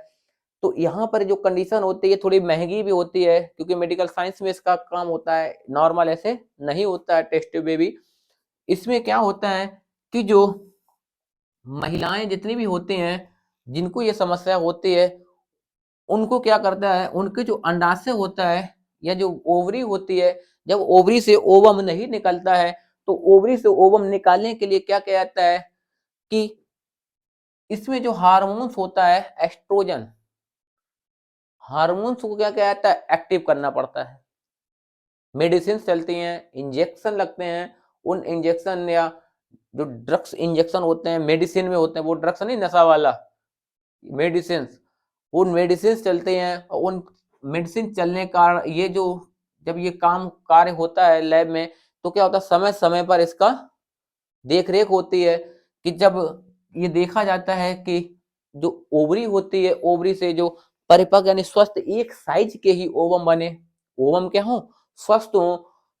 तो यहाँ पर जो कंडीशन होती है थोड़ी महंगी भी होती है, क्योंकि मेडिकल साइंस में इसका काम होता है, नॉर्मल ऐसे नहीं होता है टेस्ट ट्यूब बेबी। इसमें क्या होता है कि जो महिलाएं जितनी भी होती हैं जिनको ये समस्या होती है, उनको क्या करता है, उनके जो अंडाशय होता है या जो ओवरी होती है, जब ओवरी से ओवम नहीं निकलता है तो ओवरी से ओवम निकालने के लिए क्या किया जाता है कि इसमें जो हार्मोन्स होता है एस्ट्रोजन, हार्मोन्स को क्या किया जाता है, एक्टिव करना पड़ता है। मेडिसिन चलती हैं, इंजेक्शन लगते हैं, उन इंजेक्शन या जो ड्रग्स इंजेक्शन होते हैं मेडिसिन में होते हैं, वो ड्रग्स नहीं नशा वाला मेडिसिन, उन मेडिसिन चलते हैं और उन मेडिसिन चलने का ये जो जब ये काम कार्य होता है लैब में तो क्या होता है समय समय पर इसका देख रेख होती है कि जब ये देखा जाता है कि जो ओवरी होती है ओवरी से जो परिपक्व यानी स्वस्थ एक साइज के ही ओवम बने, ओवम क्या हो स्वस्थ हो,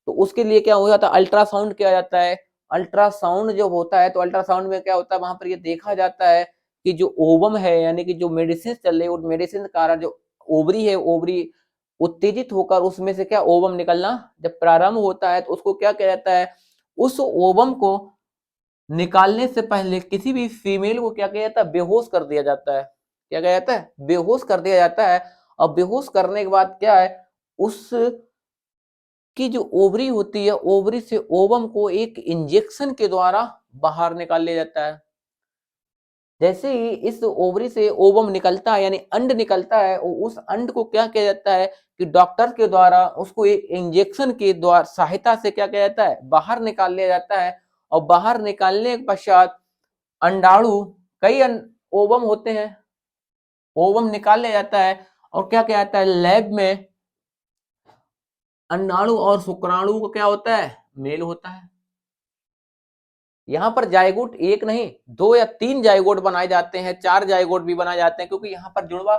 तो उसके लिए क्या हो जाता है अल्ट्रासाउंड किया जाता है। अल्ट्रासाउंड जब होता है तो अल्ट्रासाउंड में क्या होता है वहां पर ये देखा जाता है कि जो ओवम है यानी कि जो मेडिसिन चल रही है उस मेडिसिन के कारण जो ओवरी है ओवरी उत्तेजित होकर उसमें से क्या ओवम निकलना जब प्रारंभ होता है तो उसको क्या किया जाता है उस ओवम को निकालने से पहले किसी भी फीमेल को क्या किया जाता है बेहोश कर दिया जाता है। क्या किया जाता है बेहोश कर दिया जाता है। और बेहोश करने के बाद क्या है उस की जो ओवरी होती है ओवरी से ओवम को एक इंजेक्शन के द्वारा बाहर निकाल लिया जाता है। जैसे ही इस ओवरी से ओवम निकलता है यानी अंड निकलता है उस अंड को क्या किया जाता है कि डॉक्टर के द्वारा उसको एक इंजेक्शन के द्वारा सहायता से क्या किया जाता है बाहर निकाल लिया जाता है। और बाहर निकालने के पश्चात अंडाणु कई ओवम होते हैं ओवम निकाल लिया जाता है और क्या किया जाता है लैब में अंडाणु और शुक्राणु को क्या होता है मेल होता है। यहाँ पर जायगोट एक नहीं दो या तीन जायगोट बनाए जाते हैं, चार जायगोट भी बनाए जाते हैं क्योंकि यहाँ पर जुड़वा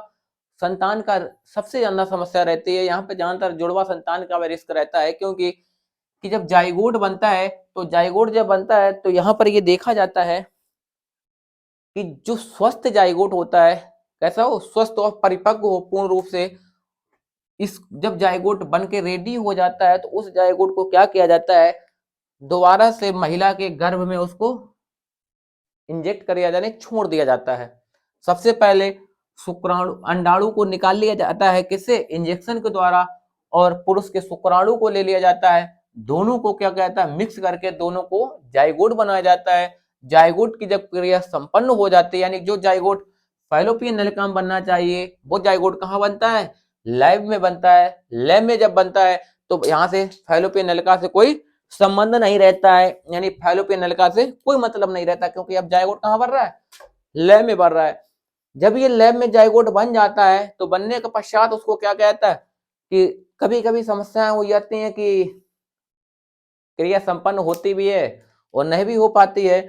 संतान का सबसे ज्यादा समस्या रहती है। यहाँ पे ज्यादातर जुड़वा संतान का रिस्क रहता है क्योंकि कि जब जायगोट बनता है तो जायगोट जब बनता है तो यहाँ पर ये देखा जाता है कि जो स्वस्थ जायगोट होता है कैसा हो स्वस्थ और परिपक्व हो पूर्ण रूप से। इस जब जायगोट बन के रेडी हो जाता है तो उस जायगोट को क्या किया जाता है दोबारा से महिला के गर्भ में उसको इंजेक्ट कर दिया जाने छोड़ दिया जाता है। सबसे पहले शुक्राणु अंडाणु को निकाल लिया जाता है किससे इंजेक्शन के द्वारा और पुरुष के शुक्राणु को ले लिया जाता है। दोनों को क्या कहता है मिक्स करके दोनों को जाइगोट बनाया जाता है। जाइगोट की जब क्रिया संपन्न हो जाती है यानी जो जाइगोट फैलोपियन नलिका में बनना चाहिए वो जाइगोट कहाँ बनता है लैब में बनता है। लैब में जब बनता है तो यहाँ से फैलोपियन नलिका से कोई संबंध नहीं रहता है यानी फैलोपियन नलिका से कोई मतलब नहीं रहता क्योंकि अब जाइगोट कहाँ बन रहा है लैब में बन रहा है। जब ये लैब में जाइगोट बन जाता है तो बनने के पश्चात उसको क्या कहता है कि कभी कभी समस्याएं हो जाती हैं कि क्रिया संपन्न होती भी है और नहीं भी हो पाती है।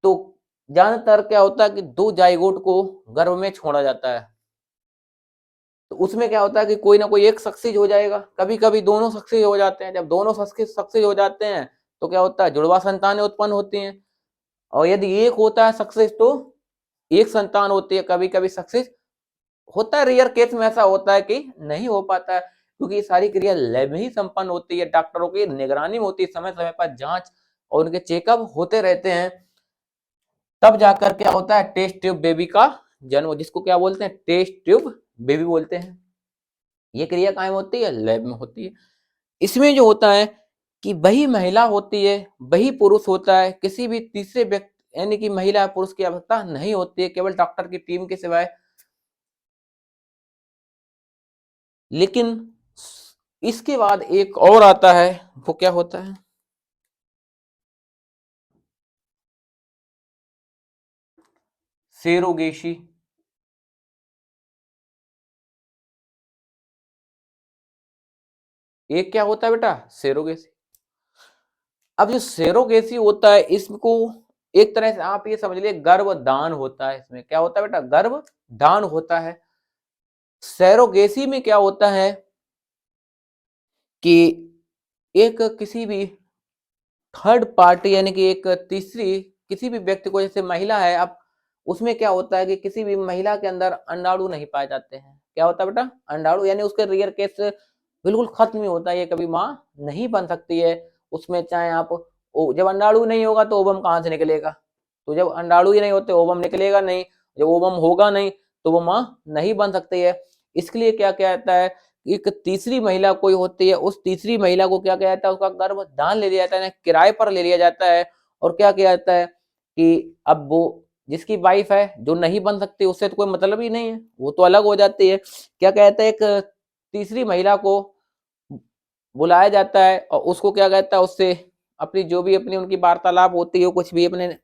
तो ज्यादातर क्या होता है कि दो जाइगोट को गर्भ में छोड़ा जाता है तो उसमें क्या होता है कि कोई ना कोई एक सक्सेस हो जाएगा, कभी कभी दोनों सक्सेस हो जाते हैं। जब दोनों सक्सेस हो जाते हैं तो क्या होता है जुड़वा संतानें उत्पन्न होती हैं और यदि एक होता है सक्सेस तो एक संतान होती है। कभी कभी सक्सेस होता है रेयर केस में ऐसा होता है कि नहीं हो पाता है क्योंकि ये सारी क्रिया लैब में ही संपन्न होती है, डॉक्टरों की निगरानी में होती है, समय समय पर जांच और उनके चेकअप होते रहते हैं। तब जाकर क्या होता है टेस्ट ट्यूब बेबी का जन्म जिसको क्या बोलते हैं टेस्ट ट्यूब बेबी बोलते हैं। ये क्रिया कायम होती है लैब में होती है। इसमें जो होता है कि वही महिला होती है वही पुरुष होता है, किसी भी तीसरे व्यक्ति यानी कि महिला पुरुष की आवश्यकता नहीं होती है केवल डॉक्टर की टीम के सिवाय। लेकिन इसके बाद एक और आता है वो क्या होता है सेरोगेशी। एक क्या होता है बेटा सेरोगेसी। अब जो सेरोगेसी होता है इसको एक तरह से आप ये समझ लीजिए गर्भदान होता है। इसमें क्या होता है बेटा गर्भदान होता है। सेरोगेसी में क्या होता है कि एक किसी भी थर्ड पार्टी यानी कि एक तीसरी किसी भी व्यक्ति को जैसे महिला है अब उसमें क्या होता है कि किसी भी महिला के अंदर अंडाणु नहीं पाए जाते हैं। क्या होता है बेटा अंडाणु यानी उसके रियर केस बिल्कुल खत्म ही होता है, ये कभी माँ नहीं बन सकती है। उसमें चाहे आप जब अंडाणु नहीं होगा तो ओवम कहाँ से निकलेगा, तो जब अंडाणु ही नहीं होते ओवम निकलेगा नहीं, जब ओवम होगा नहीं तो वो माँ नहीं बन सकती है। इसके लिए क्या कहता है एक तीसरी महिला कोई होती है उस तीसरी महिला को क्या किया जाता है उसका गर्भ दान ले लिया जाता है किराए पर ले लिया जाता है। और क्या किया जाता है कि अब वो जिसकी वाइफ है जो नहीं बन सकती उससे तो कोई मतलब ही नहीं है, वो तो अलग हो जाती है। क्या कहता है एक तीसरी महिला को बुलाया जाता है और उसको क्या कहता है, उससे अपनी जो भी अपनी उनकी वार्तालाप होती है, कुछ भी अपने,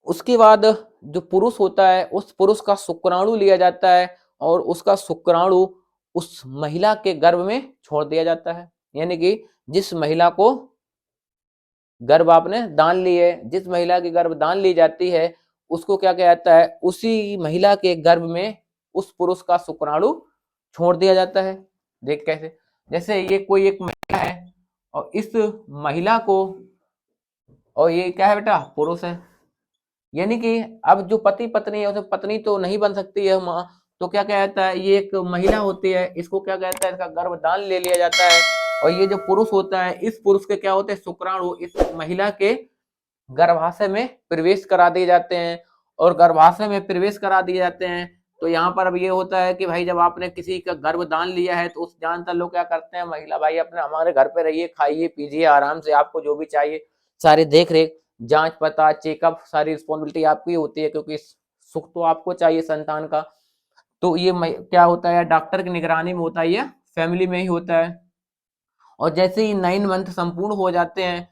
उसके बाद जो पुरुष होता है उस पुरुष का शुक्राणु लिया जाता है और उसका शुक्राणु उस महिला के गर्भ में छोड़ दिया जाता है। यानी कि जिस महिला को गर्भ आपने दान ली है, जिस महिला की गर्भ दान ली जाती है, उसको क्या कहा जाता है, उसी महिला के गर्भ में उस पुरुष का शुक्राणु छोड़ दिया जाता है। देख कैसे, जैसे ये कोई एक महिला है और इस महिला को, और ये क्या है बेटा, पुरुष है। यानी कि अब जो पति पत्नी है, उसे पत्नी तो नहीं बन सकती है माँ, तो क्या कहता है, ये एक महिला होती है, इसको क्या कहता है, इसका गर्भदान ले लिया जाता है। और ये जो पुरुष होता है, इस पुरुष के क्या होते हैं, शुक्राणु इस महिला के गर्भाशय में प्रवेश करा दिए जाते हैं। और गर्भाशय में प्रवेश करा दिए जाते हैं तो यहाँ पर अब ये होता है कि भाई जब आपने किसी का गर्भदान लिया है तो उस ज्यादातर लोग क्या करते हैं, महिला भाई अपने हमारे घर पे रहिए, खाइए पीजिए आराम से, आपको जो भी चाहिए सारी देख रेख जांच पता चेकअप सारी रिस्पॉन्सिबिलिटी आपकी होती है, क्योंकि सुख तो आपको चाहिए संतान का। तो ये क्या होता है, डॉक्टर की निगरानी में होता है, ये फैमिली में ही होता है। और जैसे ही 9 मंथ संपूर्ण हो जाते हैं,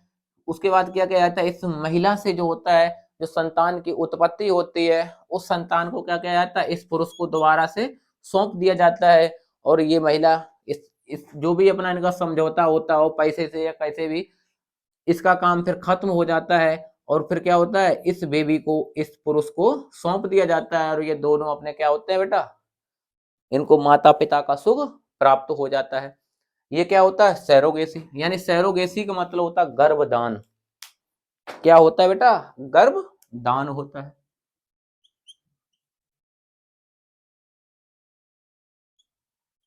उसके बाद क्या किया जाता है, इस महिला से जो होता है, जो संतान की उत्पत्ति होती है, उस संतान को क्या किया जाता है, इस पुरुष को दोबारा से सौंप दिया जाता है। और ये महिला इस जो भी अपना इनका समझौता होता हो पैसे से या कैसे भी, इसका काम फिर खत्म हो जाता है। और फिर क्या होता है, इस बेबी को इस पुरुष को सौंप दिया जाता है और ये दोनों अपने क्या होते हैं बेटा, इनको माता पिता का सुख प्राप्त हो जाता है। ये क्या होता है, सैरोगेसी। यानी सैरोगेसी का मतलब होता है गर्भदान। क्या होता है बेटा, गर्भदान होता है।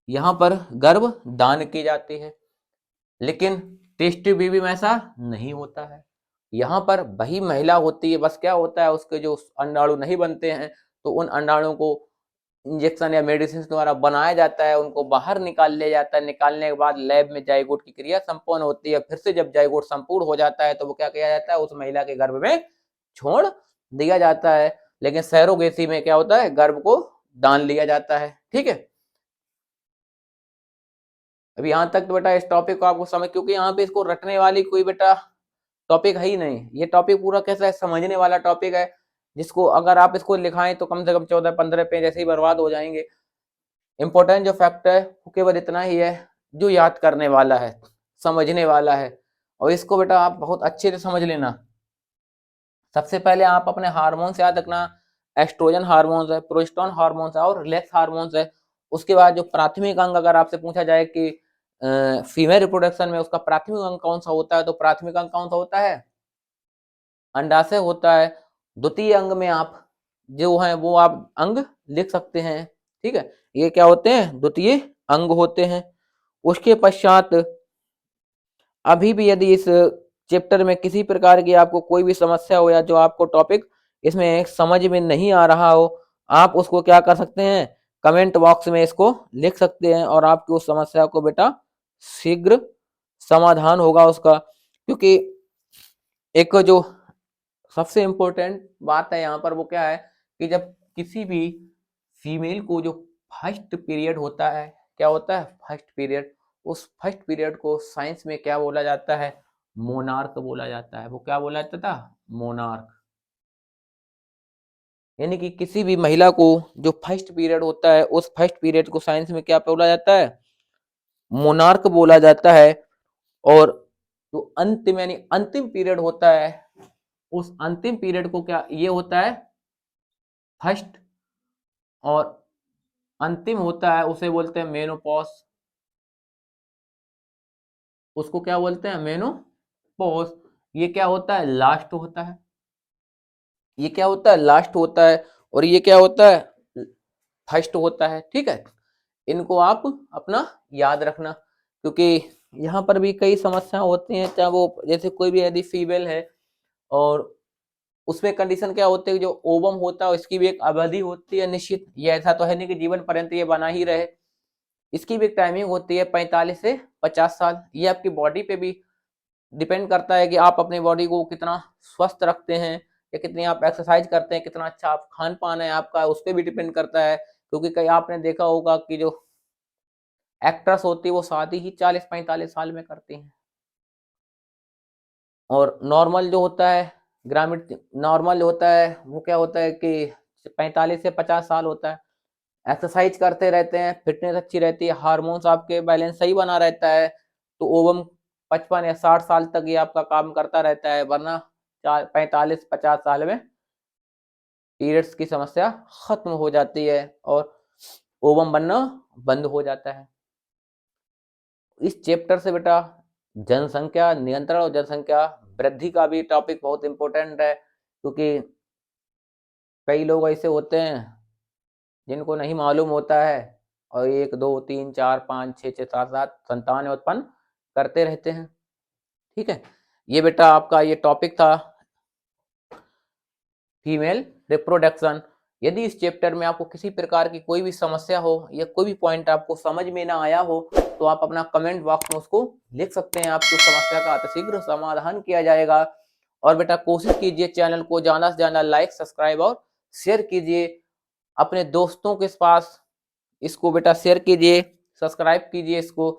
यहां पर गर्भ दान की जाती है, लेकिन टेस्ट बेबी में ऐसा नहीं होता है। यहाँ पर वही महिला होती है, बस क्या होता है, उसके जो अंडाणु नहीं बनते हैं तो उन अंडाणुओं को इंजेक्शन या मेडिसिन द्वारा बनाया जाता है, उनको बाहर निकाल लिया जाता है। निकालने के बाद लैब में जाइगोट की क्रिया संपन्न होती है। फिर से जब जाइगोट संपूर्ण हो जाता है तो वो क्या किया जाता है, उस महिला के गर्भ में छोड़ दिया जाता है। लेकिन सैरोगेसी में क्या होता है, गर्भ को दान लिया जाता है। ठीक है, अभी यहाँ तक तो बेटा इस टॉपिक को आपको समझ, क्योंकि यहाँ पे इसको रटने वाली कोई बेटा टॉपिक है ही नहीं। ये टॉपिक पूरा कैसा है, समझने वाला टॉपिक है, जिसको अगर आप इसको लिखाएं तो कम से कम 14-15 पेज ऐसे ही बर्बाद हो जाएंगे। इंपॉर्टेंट जो फैक्ट है वो केवल इतना ही है, जो याद करने वाला है, समझने वाला है। और इसको बेटा आप बहुत अच्छे से समझ लेना। सबसे पहले आप अपने हार्मोन्स याद रखना, एस्ट्रोजन हार्मोन्स है, प्रोजेस्टेरोन हार्मोन्स है और रिलैक्स हार्मोन्स है। उसके बाद जो प्राथमिक अंग अगर आपसे पूछा जाए कि फीमेल रिप्रोडक्शन में उसका प्राथमिक अंग कौन सा होता है, तो प्राथमिक अंग कौन सा होता है, अंडाशय होता है। द्वितीय अंग में आप जो है वो आप अंग लिख सकते हैं। ठीक है, ये क्या होते हैं, द्वितीय अंग होते हैं। उसके पश्चात अभी भी यदि इस चैप्टर में किसी प्रकार की आपको कोई भी समस्या हो या जो आपको टॉपिक इसमें समझ में नहीं आ रहा हो, आप उसको क्या कर सकते हैं, कमेंट बॉक्स में इसको लिख सकते हैं और आपकी उस समस्या को बेटा शीघ्र समाधान होगा उसका। क्योंकि एक जो सबसे इम्पोर्टेंट बात है यहाँ पर वो क्या है, कि जब किसी भी फीमेल को जो फर्स्ट पीरियड होता है, क्या होता है, फर्स्ट पीरियड, उस फर्स्ट पीरियड को साइंस में क्या बोला जाता है, मोनार्क बोला जाता है। वो क्या बोला जाता था, मोनार्क। यानी कि किसी भी महिला को जो फर्स्ट पीरियड होता है, उस फर्स्ट पीरियड को साइंस में क्या बोला जाता है, मोनार्क बोला जाता है। और जो अंतिम यानी अंतिम पीरियड होता है, उस अंतिम पीरियड को क्या ये होता है, फर्स्ट, और अंतिम होता है उसे बोलते हैं मेनोपॉज। उसको क्या बोलते हैं, मेनोपॉज। ये क्या होता है, लास्ट होता है। ये क्या होता है, लास्ट होता है। और ये क्या होता है, फर्स्ट होता है। ठीक है, इनको आप अपना याद रखना, क्योंकि यहाँ पर भी कई समस्या होती हैं। चाहे वो जैसे कोई भी यदि फीमेल है और उसमें कंडीशन क्या होती है, जो ओवम होता है इसकी भी एक अवधि होती है निश्चित। ये ऐसा तो है नहीं कि जीवन पर्यंत ये बना ही रहे, इसकी भी एक टाइमिंग होती है 45 से 50 साल। ये आपकी बॉडी पे भी डिपेंड करता है कि आप अपनी बॉडी को कितना स्वस्थ रखते हैं या कितनी आप एक्सरसाइज करते हैं, कितना अच्छा आप खान पान है आपका, उस पर भी डिपेंड करता है। क्योंकि कई आपने देखा होगा कि जो एक्ट्रेस होती है वो शादी ही 40-45 साल में करती हैं। और नॉर्मल जो होता है, ग्रामीण नॉर्मल जो होता है वो क्या होता है कि 45 से 50 साल होता है। एक्सरसाइज करते रहते हैं, फिटनेस अच्छी रहती है, हार्मोन्स आपके बैलेंस सही बना रहता है, तो ओवम 55 या 60 साल तक ये आपका काम करता रहता है। वरना 45-50 साल में पीरियड्स की समस्या खत्म हो जाती है और ओवम बनना बंद हो जाता है। इस चैप्टर से बेटा जनसंख्या नियंत्रण और जनसंख्या वृद्धि का भी टॉपिक बहुत इंपॉर्टेंट है, क्योंकि कई लोग ऐसे होते हैं जिनको नहीं मालूम होता है और 1 2 3 4 5 6 6 7 7 संतान उत्पन्न करते रहते हैं। ठीक है, ये बेटा आपका ये टॉपिक था फीमेल रिप्रोडक्शन। यदि इस चैप्टर में आपको किसी प्रकार की कोई भी समस्या हो या कोई भी पॉइंट आपको समझ में ना आया हो तो आप अपना कमेंट बॉक्स में उसको लिख सकते हैं। आपकी समस्या का अतिशीघ्र समाधान किया जाएगा। और बेटा कोशिश कीजिए चैनल को ज़्यादा से ज़्यादा लाइक, सब्सक्राइब और शेयर कीजिए अपने दोस्तों के पास। इसको बेटा शेयर कीजिए, सब्सक्राइब कीजिए इसको।